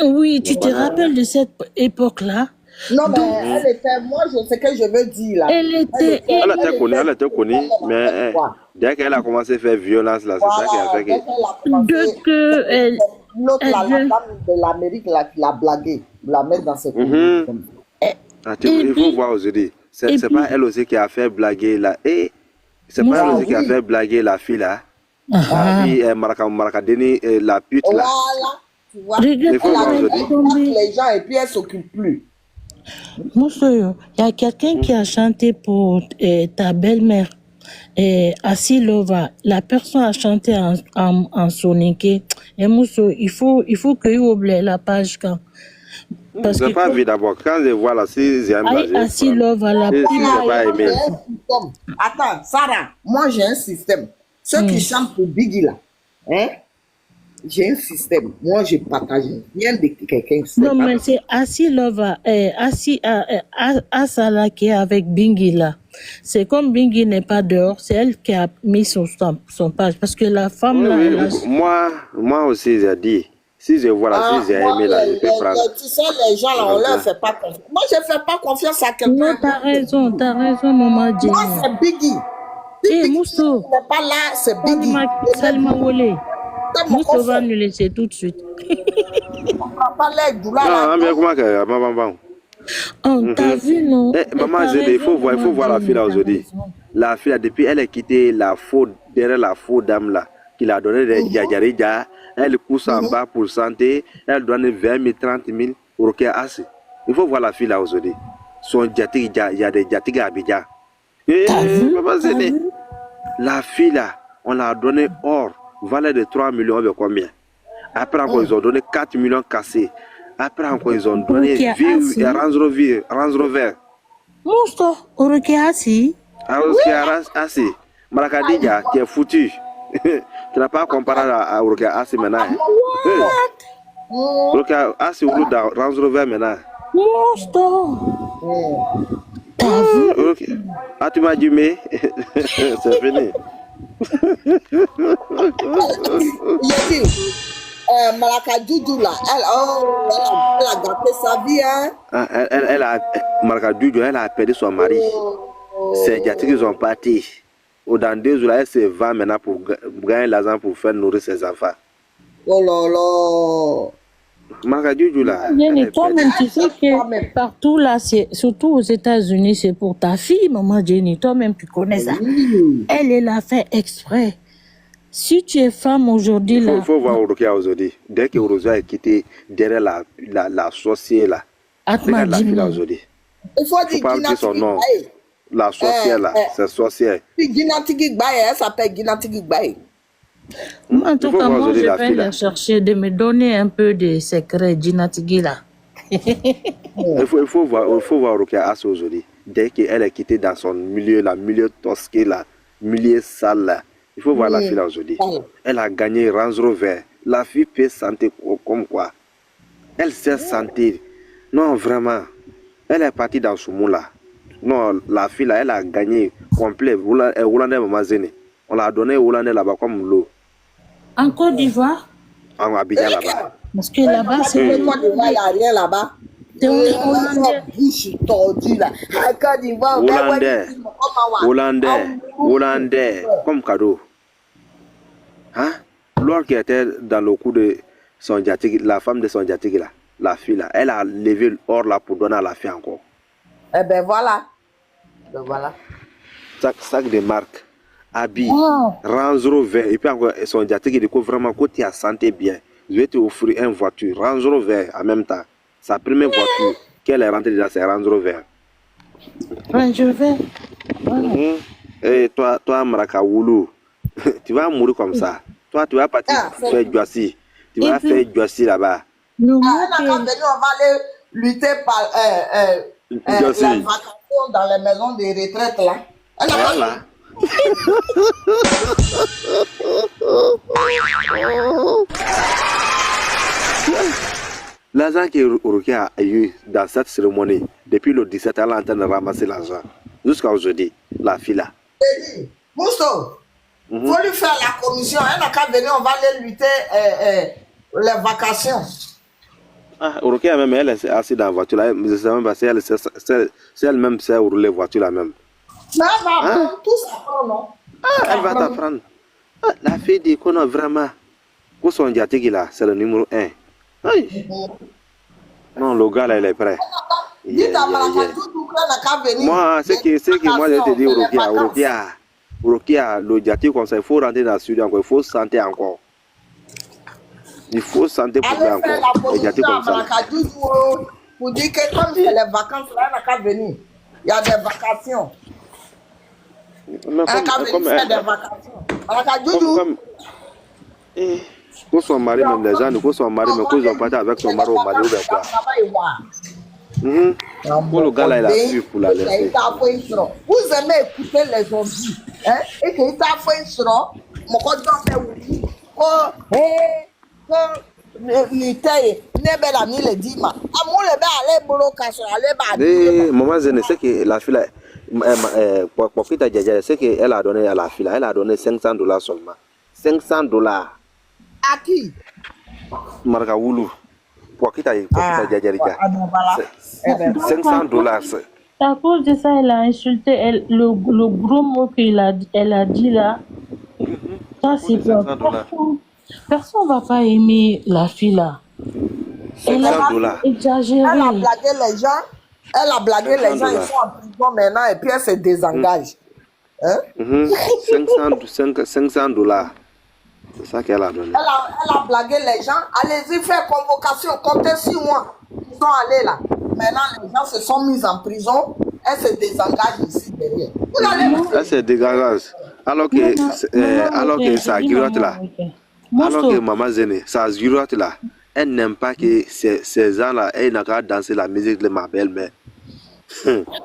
Oui, tu te rappelles de cette époque-là? Non, mais elle était... Moi, je sais que je veux dire, là. Elle était connue, mais dès qu'elle a commencé à faire violence, là, c'est ça qui a fait que... L'autre, la dame de l'Amérique, là, qui l'a blagué, la mettre dans ses cours. Il faut voir aujourd'hui. C'est pas elle aussi qui a fait blaguer, là. C'est pas elle aussi qui a fait blaguer la fille, là. La fille, Marakadeni, la pute, là. Voilà. Tu vois, les gens et puis elle s'occupe plus. Moussoyo, il y a quelqu'un qui a chanté pour ta belle-mère, Asilova. La personne a chanté en sonique. Et Mousso, il faut que tu oublies la page quand. Je n'ai pas vu d'abord. Quand je vois la sixième, Asilova, la pas aimé. Attends, Sarah, moi j'ai un système. Ceux qui chantent pour Biggie là, j'ai un système. Moi, je partage rien de quelqu'un. Non, mais c'est Asilova, Asala qui est avec Bingi là. C'est comme Bingi n'est pas dehors, c'est elle qui a mis son page. Parce que la femme là. Moi aussi, j'ai dit. Si je vois la si j'ai aimé là, je peux prendre. Tu sais, les gens là, on leur fait pas confiance. Moi, je fais pas confiance à quelqu'un. Non, t'as raison, maman Jenny. Moi, c'est Biggie. Mousso. Tu n'es pas là, c'est Biggie. Salma Wole. Mousso va nous laisser tout de suite. Non, mais comment que t'as vu, non? Maman, il faut voir la fille là aujourd'hui. La fille là, depuis elle a quitté derrière la faux dame là. qu'il a donné des djadjarija, elle pousse en bas pour santé, elle donne 20 000, 30 000 pour qu'il assez. Il faut voir la fille là aujourd'hui. Son djatig, il y a des djatigs à Abidjan. Maman Zéné, la fille là, on l'a donné or, valeur de 3 millions, avec combien? Après encore, ils ont donné 4 millions cassés. Après encore, ils ont donné Range Rover. Monstre, Orokiasi. Asi, Marakadija, tu es foutu. Tu n'as pas comparé à Orokiasi maintenant. Orokiasi ou dans Range Rover maintenant. Monstre. T'as vu? Ah, tu m'as dit, mais c'est fini. Malaka Doudou là, elle a gâté sa vie, hein. Malaka Doudou, elle a perdu son mari. C'est Djati qui sont partis. Dans 2 jours, elle se va maintenant pour gagner l'argent pour faire nourrir ses enfants. Oh là là. Malaka Doudou là. Toi-même, tu sais que partout là, surtout aux États-Unis, c'est pour ta fille, maman Jenny. Toi-même, tu connais ça. Elle l'a fait exprès. Si tu es femme aujourd'hui, là. Il faut voir Orokia aujourd'hui. Dès que Orokia est quitté derrière la sorcière là. Regarde la fille là aujourd'hui. Il faut dire son nom. La sorcière là, c'est sorcière. Ginatigi Gbaye, elle s'appelle Ginatigi Gbaye. En tout cas, moi, je vais la chercher de me donner un peu de secret, Ginatigi là. Il faut voir Orokia As aujourd'hui. Dès qu'elle est quittée dans son milieu, la milieu tosqué là, milieu sale là. Il faut voir la fille là aujourd'hui. Elle a gagné Range Rover. La fille peut sentir comme quoi. Elle sait sentir. Non, vraiment. Elle est partie dans ce monde là. Non, la fille là, elle a gagné complet. Hollandais Maman Zéné. On l'a donné Hollandais là-bas comme l'eau. En Côte d'Ivoire? En Abidjan là-bas. Parce que là-bas, c'est. Il n'y a rien là-bas. C'est hollandais. Hollandais, comme cadeau. Hein? Lors qu'elle était dans le coup de son djatig, la femme de son djatig là, la fille là, elle a levé l'or là pour donner à la fille encore. Eh ben voilà. Sac de marque, habit, Range Rover, et puis encore son djatig, il dit que vraiment, quand tu as santé bien, je vais te offrir une voiture, Range Rover en même temps. Sa première voiture qu'elle est rentrée dans, c'est Range Rover. Range Rover. Et toi, Maraka Woulou, tu vas mourir comme ça. Toi, tu vas partir faire Djassi. Tu vas faire Djassi là-bas. On va aller lutter par les vacations dans les maisons de retraite là. Voilà. L'argent que Orokia a eu dans cette cérémonie, depuis le 17 ans, elle est en train de ramasser l'argent. Jusqu'à aujourd'hui, la fille là. Mousso, faut lui faire la commission. Elle n'a qu'à venir, on va aller lutter les vacations. Ah, Orokia même, elle est assise dans la voiture là. Je sais même pas si elle-même sait rouler la voiture là même. Mais elle va apprendre, tout s'apprend, non? Ah, elle va t'apprendre. Ah, la fille dit qu'on a vraiment. Pour son diatique là, c'est le numéro 1. Aïe. Non, le gars là, il est prêt. Moi, c'est que moi je te dis, Orokia, le diatique comme ça, il faut rentrer dans le studio encore, il faut santé encore. Il faut santé pour faire encore. Le diatique comme ça. Pour dire que comme c'est les vacances, là, elle n'a qu'à venir. Il y a des vacations. Elle n'a qu'à venir faire des vacations. Pour son mari, même les gens, pour son mari, mais qu'ils ont parti avec son mari au Mali ou quoi. Pour le gars là, il a su pour la laisser. Vous aimez écouter les zombies. Hein? Et qu'il t'a fait un son, mon code d'en fait oui. Oh, Maman Zéné, c'est que la fille là, pour quitter Djadja, c'est qu'elle a donné à la fille là, elle a donné $500 seulement. $500. À qui? Maraka Woulou. Pour quitter Djadja, $500. À cause de ça, elle a insulté le gros mot elle a dit là. Ça, c'est pas. Personne ne va pas aimer la fille là. Elle a exagéré. Elle a blagué les gens. Elle a blagué les gens. Ils sont en prison maintenant et puis elle se désengage. Hein? $500. C'est ça qu'elle a donné. Elle a blagué les gens. Allez-y faire convocation, comptez sur moi. Ils sont allés là. Maintenant, les gens se sont mis en prison. Elle se désengage ici derrière. Vous allez Elle se dégage. Alors que sa griotte là, alors que Maman Zéné, sa griotte là, elle n'aime pas que ces gens-là, elle n'a qu'à danser la musique de ma belle-mère.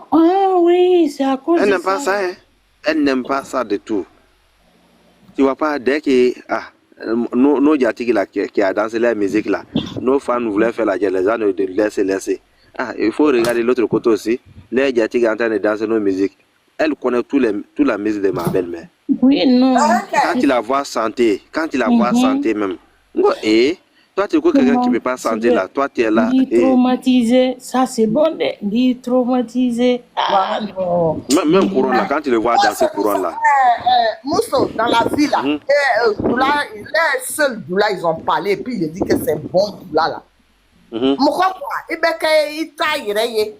Ah oui, c'est à cause Elle de n'aime pas ça, hein. Elle n'aime pas ça du tout. Tu vois pas, dès que nos Yatiki là qui a dansé la musique là, nos fans voulaient faire la guerre, les gens de laisser. Ah, il faut regarder l'autre côté aussi. Les Yatiki en train de danser nos musiques. Elle connaît toute la musique de ma belle-mère. Oui, non. Quand tu la vois chanter, même. Et toi, tu crois quelqu'un qui ne peut pas chanter là, toi tu es là. Traumatisé, ça c'est bon, dit traumatisé. Ah non. Même couronne là, quand tu le vois danser couronne là. Mousso, dans la ville là, les seuls Doula, ils ont parlé, et puis il a dit que c'est bon Doula là. Pourquoi il taille.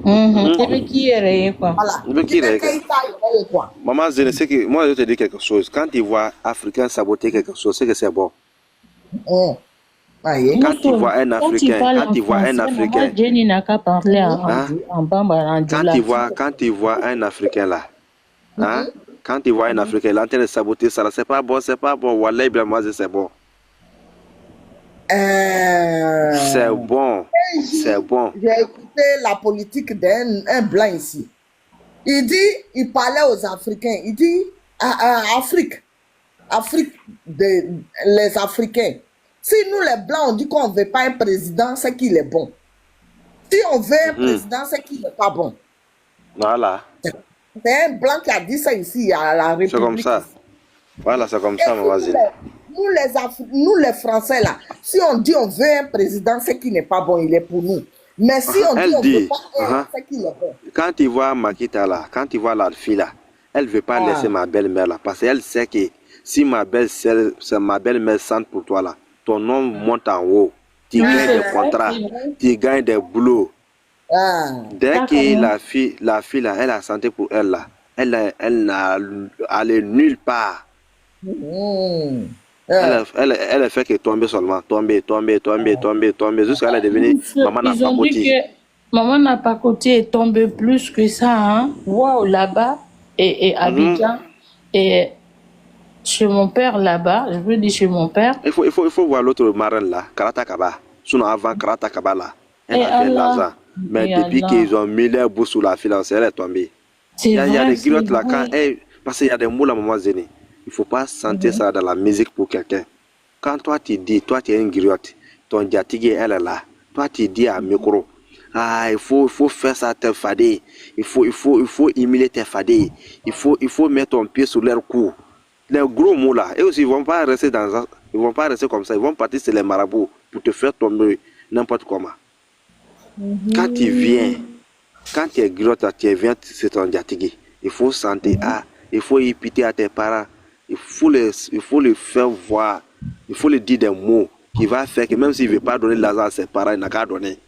C'est qui est quoi? Voilà. Maman Zéné, c'est que moi je te dis quelque chose. Quand tu vois Africain saboter quelque chose, c'est que c'est bon. Quand tu vois un Africain, quand tu vois un Africain, Jenny n'a qu'à parler en bamba. Quand tu vois un Africain là, quand tu vois un Africain là en train de saboter ça, c'est pas bon. Wallah, moi c'est bon. C'est bon. J'ai écouté la politique d'un blanc ici. Il parlait aux Africains. Il dit, Afrique, les Africains. Si nous les blancs on dit qu'on ne veut pas un président, c'est qu'il est bon. Si on veut un président, c'est qu'il n'est pas bon. Voilà. C'est un blanc qui a dit ça ici à la République. C'est comme ça. Voilà, c'est comme ça, ma voisine. Nous les Français là, si on dit on veut un président, c'est qu'il n'est pas bon, il est pour nous. Mais si on dit on ne veut pas, c'est qu'il est bon. Quand tu vois Makita là, quand tu vois la fille là, elle ne veut pas laisser ma belle-mère là, parce qu'elle sait que si ma belle-mère sente pour toi là, ton nom monte en haut, tu gagnes des contrats, tu gagnes des boulots. Dès que la fille là, elle a santé pour elle là, elle n'a allé nulle part. Elle a fait que tomber seulement, tomber, jusqu'à elle est devenue maman n'a pas côté. Maman n'a pas côté est tombée plus que ça, hein. Wow, là-bas, et Abidjan, et chez mon père là-bas, je veux dire chez mon père. Il faut voir l'autre marraine là, Karata Kaba. Sinon avant Karata Kaba là, elle a fait l'argent. Mais depuis qu'ils ont mis les bouts sous la finance, elle est tombée. Il y a des griottes là, parce qu'il y a des mots là, maman Zéné. Il ne faut pas sentir ça dans la musique pour quelqu'un. Quand toi tu dis, toi tu es une griotte, ton diatigé elle est là. Toi tu dis à micro, il faut faire ça tes fadés. Il faut humilier tes fadés. Il faut mettre ton pied sur leur cou. Les gros mots là, et aussi ils vont pas rester comme ça. Ils vont partir sur les marabouts pour te faire tomber n'importe comment. Quand tu viens, quand tu es griotte, tu viens c'est ton diatigé. Il faut sentir, il faut y piter à tes parents. Il faut les faire voir, il faut lui dire des mots qui va faire que même s'il ne veut pas donner l'argent à ses parents, il n'a qu'à donner.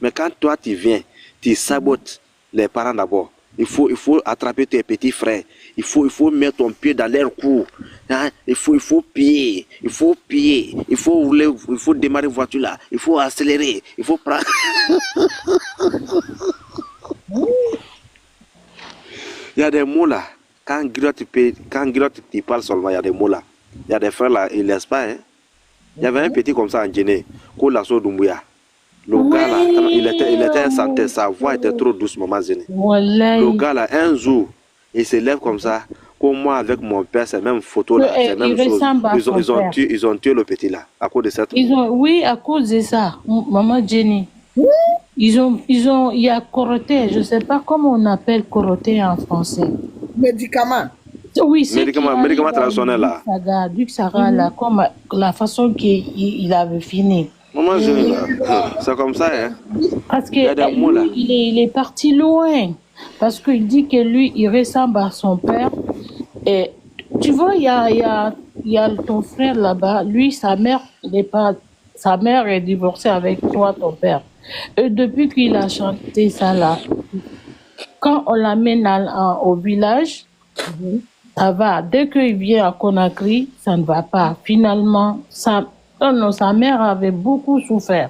Mais quand toi tu viens, tu sabotes les parents d'abord. Il faut attraper tes petits frères. Il faut mettre ton pied dans leur cou. Hein? Il faut piller. Il faut rouler, il faut démarrer une voiture là. Il faut accélérer. Il faut prendre. Il y a des mots là. Quand Girotte tu parles seulement, il y a des mots là. Il y a des frères là, ils ne laissent pas. Hein? Il y avait un petit comme ça en Guinée, Kolasso Doumbouya. Le gars là, il était un santé, sa voix était trop douce, maman Zéné. Le gars là, un jour, il se lève comme ça, comme moi avec mon père, c'est la même photo là, c'est la même chose. Ils ont tué le petit là, à cause de cette. Oui, à cause de ça, maman Jenny. Il y a Coroté, je ne sais pas comment on appelle Coroté en français. Médicament. Oui, c'est médicament traditionnel là. Duc Saga là, comme la façon qu'il avait fini. Maman, c'est comme ça, hein. Parce que il est parti loin. Parce qu'il dit que lui, il ressemble à son père. Et tu vois, il y a ton frère là-bas. Lui, sa mère est divorcée avec toi, ton père. Et depuis qu'il a chanté ça là, quand on l'amène au village, ça va. Dès qu'il vient à Conakry, ça ne va pas. Finalement, sa mère avait beaucoup souffert.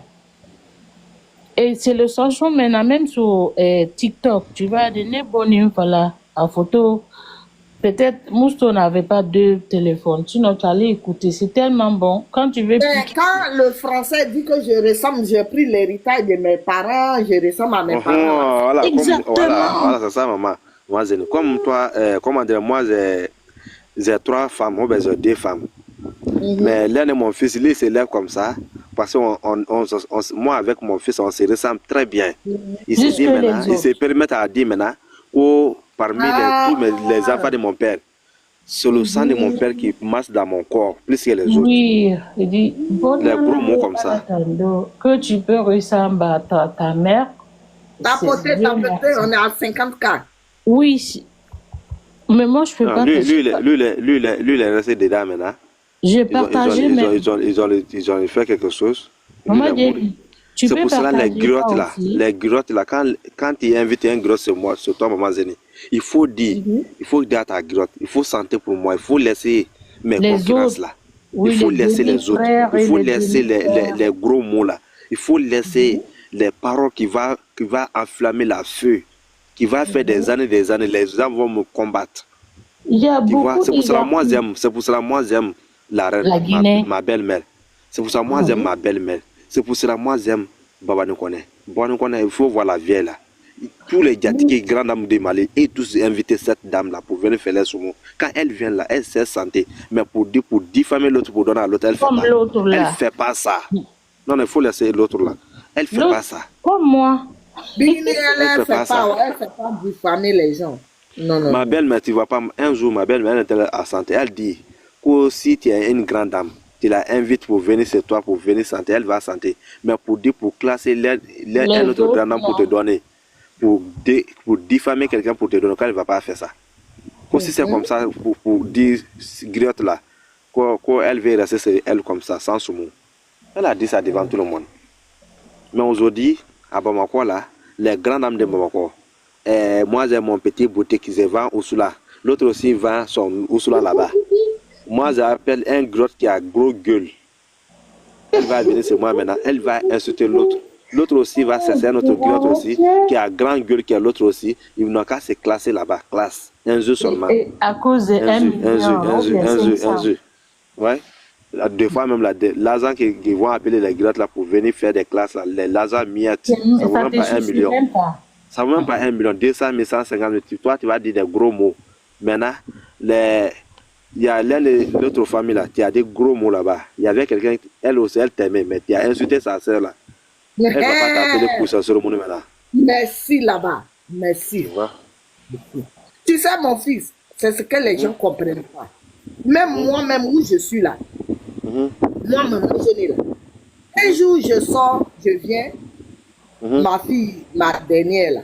Et c'est le changement maintenant, même sur TikTok. Tu vas donner bonne voilà, en photo. Peut-être Mousto n'avait pas deux téléphones. Sinon, tu allais écouter. C'est tellement bon. Quand tu veux. Mais quand le français dit que je ressemble, j'ai pris l'héritage de mes parents, je ressemble à mes parents. Voilà, Exactement. voilà, c'est ça, maman. Moi, comme toi, comment dire, moi, j'ai 3 femmes, moi, j'ai 2 femmes. Mais l'un de mon fils, lui, il s'élève comme ça. Parce que moi, avec mon fils, on se ressemble très bien. Il se dit maintenant, il se permet à dire maintenant que parmi tous les enfants de mon père, c'est le sang de mon père qui marche dans mon corps, plus que les autres. Oui, il dit, Les gros mots comme ça. Que tu peux ressembler à ta mère. Tapoter, on est à 50K. Oui, mais moi, je peux pas. Lui, il est resté dedans maintenant. J'ai partagé, mais... Ils ont fait quelque chose. Maman dit, tu peux c'est pour cela les grottes là, quand tu invites un grotte sur moi, sur toi, maman Zéni, il faut dire à ta grotte, il faut sentir pour moi, il faut laisser mes concurrences là. Il faut laisser les autres, il faut laisser les gros mots là, il faut laisser les paroles qui va enflammer la feu, qui va faire des années, les gens vont me combattre. Il y a tu beaucoup vois, c'est pour cela moi j'aime la reine, ma belle-mère. C'est pour ça moi j'aime ma belle-mère. C'est pour cela moi j'aime Baba Nkone. Baba Nkone, il faut voir la vieille là. Tous les Diatiques, grandes dames de Mali, et tous inviter cette dame là pour venir faire les soumons. Quand elle vient là, elle sait santé. Mais pour diffamer l'autre, pour donner à l'autre, elle fait pas ça. Non, il faut laisser l'autre là. Elle fait pas ça. Comme moi. Elle fait pas diffamer les gens. Non. Ma belle-mère, tu vois pas, un jour, ma belle-mère était à santé. Elle dit que si tu es une grande dame, tu la invites pour venir chez toi, pour venir santé, elle va santé. Mais pour classer un autre grand dame pour te donner, pour diffamer quelqu'un pour te donner, elle ne va pas faire ça. Si c'est comme ça, pour dire griotte là, qu'elle veut rester elle comme ça, sans soumou. Elle a dit ça devant tout le monde. Mais aujourd'hui, à Bamako là, les grandes dames de Bamako, moi j'ai mon petit boutique qui se vend au Soula. L'autre aussi vend son Ousoula là-bas. Moi j'appelle un grotte qui a gros gueule. Elle va venir chez moi maintenant, elle va insulter l'autre. L'autre aussi va chercher un autre grotte aussi qui a grand gueule, qui a l'autre aussi. Ils n'ont qu'à se classer là-bas, classe. Un jeu seulement. Et à cause de un jeu. Ouais. Des fois même l'argent qu'ils vont appeler les grottes là pour venir faire des classes là, les Lazare miettes, ça ne vaut même pas 1 million. Ça ne vaut même pas 1 million, 200 000, 150 000. Toi, tu vas dire des gros mots. Maintenant, il y a l'autre famille là, qui a des gros mots là-bas. Il y avait quelqu'un, elle aussi, elle t'aimait, mais tu as insulté sa soeur là. Elle ne va pas t'appeler pour ça sur le monde maintenant. Merci là-bas. Merci. Tu sais, mon fils, c'est ce que les gens ne comprennent pas. Même moi-même où je suis là, moi-même où je suis là. Un jour, je sors, je viens, ma fille, ma dernière là,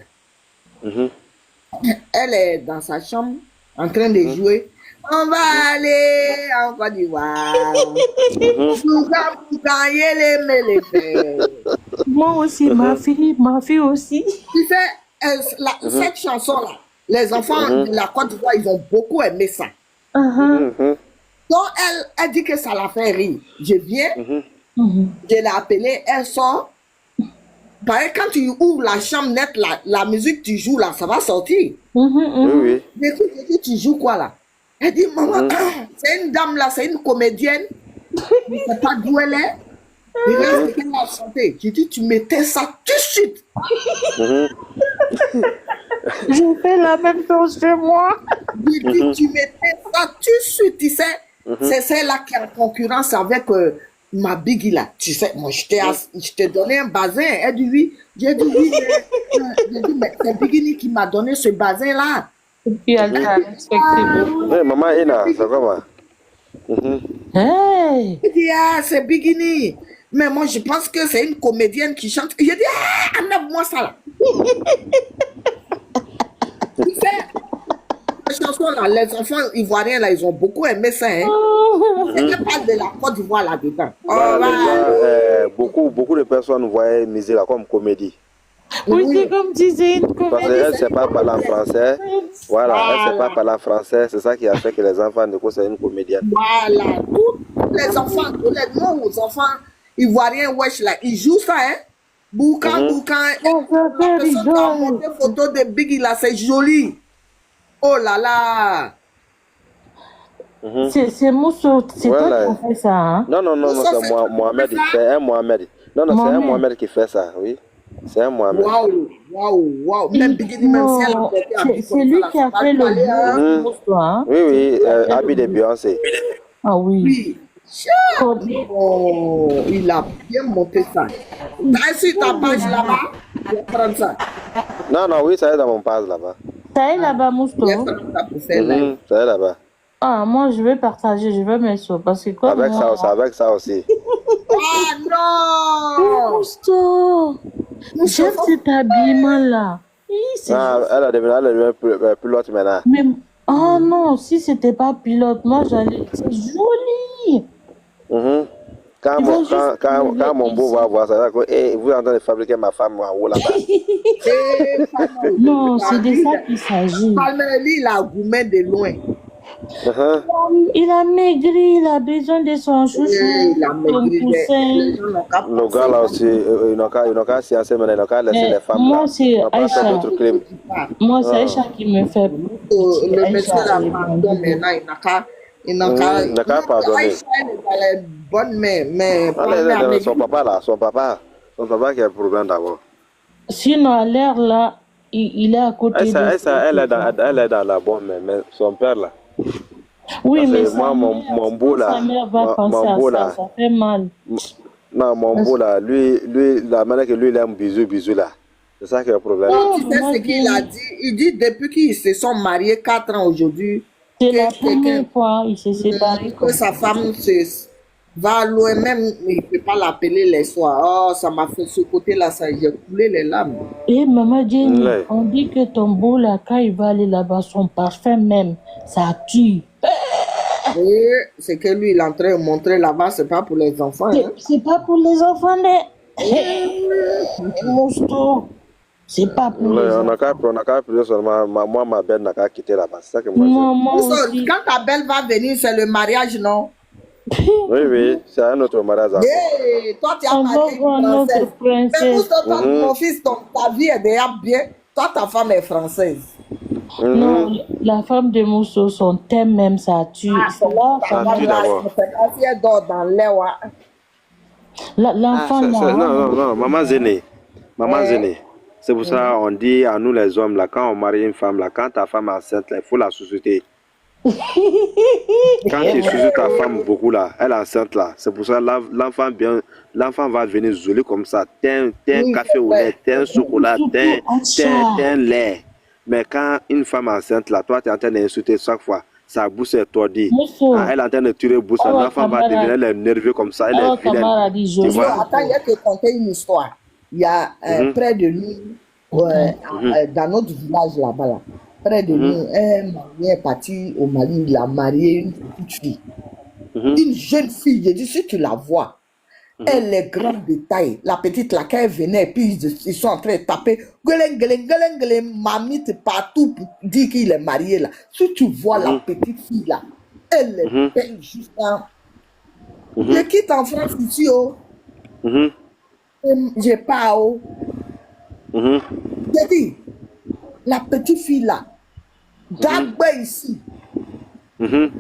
elle est dans sa chambre en train de jouer. On va aller en Côte d'Ivoire. Moi aussi, ma fille aussi. Tu sais, cette chanson-là, les enfants de la Côte d'Ivoire, ils ont beaucoup aimé ça. Donc, elle dit que ça la fait rire. Je viens, je l'ai appelée, elle sort. Pareil, quand tu ouvres la chambre nette, la musique que tu joues là, ça va sortir. Oui. Je dis, tu joues quoi là? Elle dit, maman, c'est une dame là, c'est une comédienne. Je ne sais pas d'où elle est. Regarde ce qu'elle a chanté. Je dis, tu mettais ça tout de suite. Je fais la même chose que moi. Je dis, tu mettais ça tout de suite. Tu sais, c'est celle-là qui est en concurrence avec ma Biggie là. Tu sais, moi, je t'ai donné un bazin. Elle dit oui. J'ai dit oui. J'ai dit, mais c'est Biggie qui m'a donné ce bazin là. Et puis elle t'a respecté beaucoup. Hey, maman Ina, c'est comment? Hey! Elle dit, ah, c'est Biggie. Mais moi, je pense que c'est une comédienne qui chante. J'ai dit, ah, enlève-moi ça là. Tu sais, les chansons là, les enfants ivoiriens là, ils ont beaucoup aimé ça. Hein. Il n'y a pas de la Côte d'Ivoire là-dedans. Beaucoup de personnes voyaient musique là comme comédie. Oui, Oui. c'est comme si c'est une Parce comédie. qu'elle ne sait pas parler en français. Voilà, elle ne sait pas parler en français. C'est ça qui a fait que les enfants de coup, c'est une comédienne. Voilà. Tous les enfants, honnêtement, aux enfants ivoiriens, wesh, là, ils jouent ça, hein. Boucan, Boucan. Oh, ça La fait personne qui a rigoler. monté photo de Biggie, là, c'est joli. Oh là là. C'est Mousso, c'est toi Voilà. qui as fait ça, hein? Non, non, non, non, Ça, c'est c'est toi qui Mohamed. fais ça? C'est un Mohamed. Non, non, c'est un Mohamed. Mohamed qui fait ça, oui. C'est un Mohamed. Waouh, waouh, waouh. Même Biggie, même si elle a Non, porté un c'est habit c'est comme ça, lui là, qui ça a va fait lui le aller, hein. duo, Mousso, hein? Oui, oui, Habit de Beyoncé. Ah oui. Oui. Oh, il a bien monté ça. T'as su ta page là-bas? Je vais prendre ça. Non, non, oui, ça est dans mon page là-bas. Ça est là-bas, Mousso? Je vais prendre ça pour faire live. Ça est là-bas. Ah, moi, je vais partager, je vais mettre ça. Parce que comme Avec ça moi... aussi, avec ça aussi. Ah non! Mousso! J'aime cet habillement-là. Hi, c'est Ah, elle est devenue pilote maintenant. Mais, oh non, si c'était pas pilote, moi j'allais. C'est joli! Mhm. Quand Il mon, va juste quand mon beau va voir ça, il va dire, hey, vous êtes en train de fabriquer ma femme en haut là-bas. Non, c'est de ça qu'il s'agit. Palmeli, il a gourmet de loin. Il a maigri, il a besoin de son chouchou, Il a son maigri. poussin. Nos gars là aussi, ils n'ont qu'à sciencer, mais ils n'ont qu'à laisser Mais les femmes moi, là. c'est On va pas faire Aïcha. d'autres crimes. Moi, c'est Aïcha qui me fait. Le monsieur là, pardon, maintenant, il n'a qu'à. Il n'a qu'à. Il n'a qu'à pardonner. Aïcha, elle est dans les bonnes mains, mais. Son papa là, son papa qui a le problème d'abord. Sinon, à l'air là, il est à côté de. Elle est dans la bonne main, mais son père là. Oui, Parce mais que moi, mon beau là, sa mère va penser mon beau à ça, là, ça fait mal. non, mon beau là, lui, la manière que lui il aime bisous là, c'est ça qui est le problème. Tu sais ce qu'il a dit? Il dit depuis qu'ils se sont mariés 4 ans aujourd'hui, C'est la que première quelqu'un, fois il s'est séparé. que sa femme va loin, même il ne peut pas l'appeler les soirs. Oh, ça m'a fait ce côté-là, ça, j'ai coulé les larmes. Et maman Jenny, Ouais. on dit que ton beau là, quand il va aller là-bas, son parfum même, ça tue. Et c'est que lui, il est en train de montrer là-bas, c'est pas pour les enfants. Hein. C'est pas pour les enfants, les moustours. C'est pas pour les On enfants. n'a qu'à prier seulement, moi, ma belle n'a qu'à quitter là-bas, c'est ça que moi Non, moi Parce que aussi. quand ta belle va venir, c'est le mariage, non? Oui, oui, c'est un autre mariage encore. Hey, toi, tu as On va marié voir une notre française. Mais princesse. pour mon fils, ta vie est déjà bien. Toi, ta femme est française. Non, la femme de Mousso, son thème même, ça tue. C'est là, Ça ça tue va. d'abord. Si elle dort dans l'air, L'enfant Non, là. non, maman Zéné. Maman Zéné. C'est pour ça on dit à nous les hommes, là, quand on marie une femme, là, quand ta femme est enceinte, là, il faut la susciter. Quand tu suscites ta femme beaucoup, là, elle est enceinte, là. C'est pour ça l'enfant va venir joli comme ça. Teint café au lait, teint chocolat, teint lait. Mais quand une femme est enceinte, là, toi, tu es en train d'insulter chaque fois. Sa bouche est tordue. Mousso. Elle est en train de tirer la bouche. L'enfant va devenir elle est nerveux comme ça. Elle Alors, est vilaine. Tamara dit joli. Tu vois? Attends, il y a que conter une histoire. Il y a près de nous, dans notre village là-bas, là, près de nous, un mari est parti au Mali, il a marié une petite fille. Une jeune fille, je dis, si tu la vois, elle est grande de taille. La petite là, quand elle venait, puis ils sont en train de taper, mamite partout pour dire qu'il est marié là. Si tu vois la petite fille là, elle est belle juste en... Je quitte en France ici, oh. Je pars, oh. J'ai dit, la petite fille là, d'abord ici, elle-même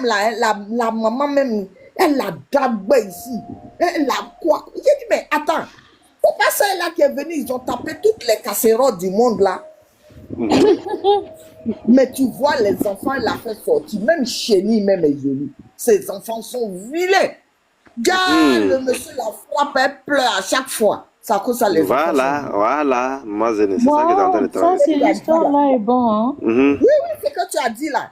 là, hein, la maman même, elle a d'abord ici. Elle a quoi? J'ai dit, mais attends, c'est pas celle-là qui est venue, ils ont tapé toutes les casseroles du monde là. Mais tu vois, les enfants, elle a fait sortir, même Chénie, même est jolie. Ces enfants sont vilains. Regarde, le monsieur la frappe, elle pleure à chaque fois. Ça cause ça les enfants. Voilà, moi, c'est ça qui est en train de Ça, travailler. c'est l'histoire là est bon, hein. Oui, c'est ce que tu as dit là.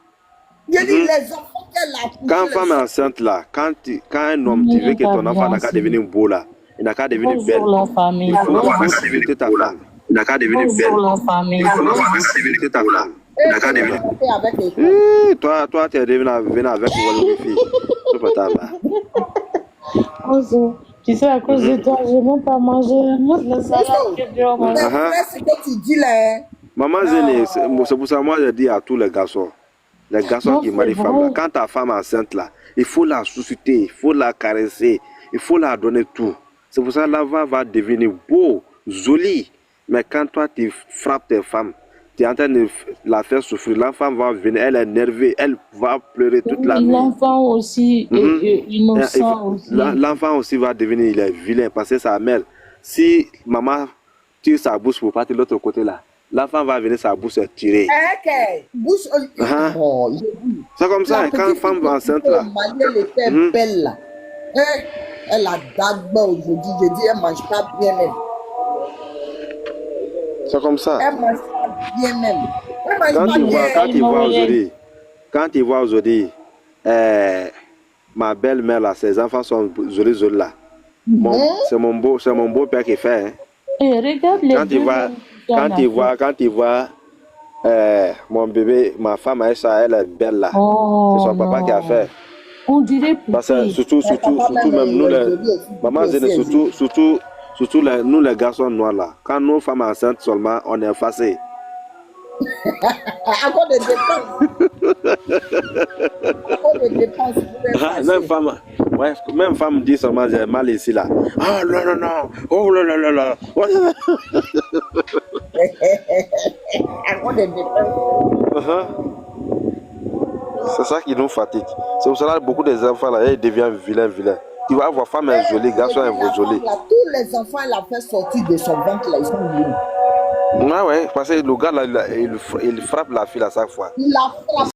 Il dit les enfants qu'elle a poussés. Quand femme est enceinte là, quand un homme, tu veux que ton enfant n'a qu'à devenir beau là, il n'a qu'à devenir belle. Bonjour la famille. Il faut susciter ta femme. Il n'a qu'à devenir belle. Bonjour la famille. Il faut susciter ta femme. Il n'a qu'à devenir. Avec les Toi, tu es venu avec une fille. C'est pas ta là. Bonjour. Tu sais, à cause de toi, je n'ai même pas mangé la salade que je dois Mais manger. frère, ce que tu dis là, hein. Maman Zéné, c'est pour ça que moi je dis à tous les garçons Non, qui c'est marient femme là, vrai. quand ta femme est enceinte là, il faut la susciter, il faut la caresser, il faut la donner tout. C'est pour ça que l'enfant va devenir beau, joli. Mais quand toi tu frappes tes femmes, tu es en train de la faire souffrir, l'enfant va venir, elle est énervée, elle va pleurer toute la nuit. L'enfant aussi Mhm. est innocent aussi. L'enfant aussi va devenir, il est vilain parce que sa mère, si maman tire sa bouche pour partir de l'autre côté là, l'enfant va venir sa bouche est tirée. Ok. Bouche. Oh, j'ai vu. C'est comme ça, La quand petite femme fille est qui enceinte était là. au Mali, elle était Mhm. belle là. Hein? Elle a dagba aujourd'hui. Je dis, elle mange pas bien même. C'est comme ça. Elle mange pas bien même. Elle mange Quand pas tu vois, bien. quand tu vois aujourd'hui, ma belle-mère là, ses enfants sont jolis là. C'est mon beau-père qui fait. Hein. Et regarde les Quand tu vois mon bébé, ma femme Aïcha, elle est belle là. Oh, C'est son papa qui a fait. On dirait Parce que surtout même nous les maman Zéné, surtout nous les garçons noirs là. Quand nos femmes enceintes seulement, on est effacés. Encore des dépenses. Encore des dépenses. Même femme dit seulement j'ai mal ici là. Ah non. Oh là. Encore des dépenses. C'est ça qui nous fatigue. C'est pour cela que beaucoup des enfants là, ils deviennent vilains. Tu vas voir femme est jolie, garçon est joli. Tous les enfants, elle a fait sortir de son ventre là, ils sont vilains. Ouais, parce que le gars là, il frappe la fille à chaque fois. Il a frappé.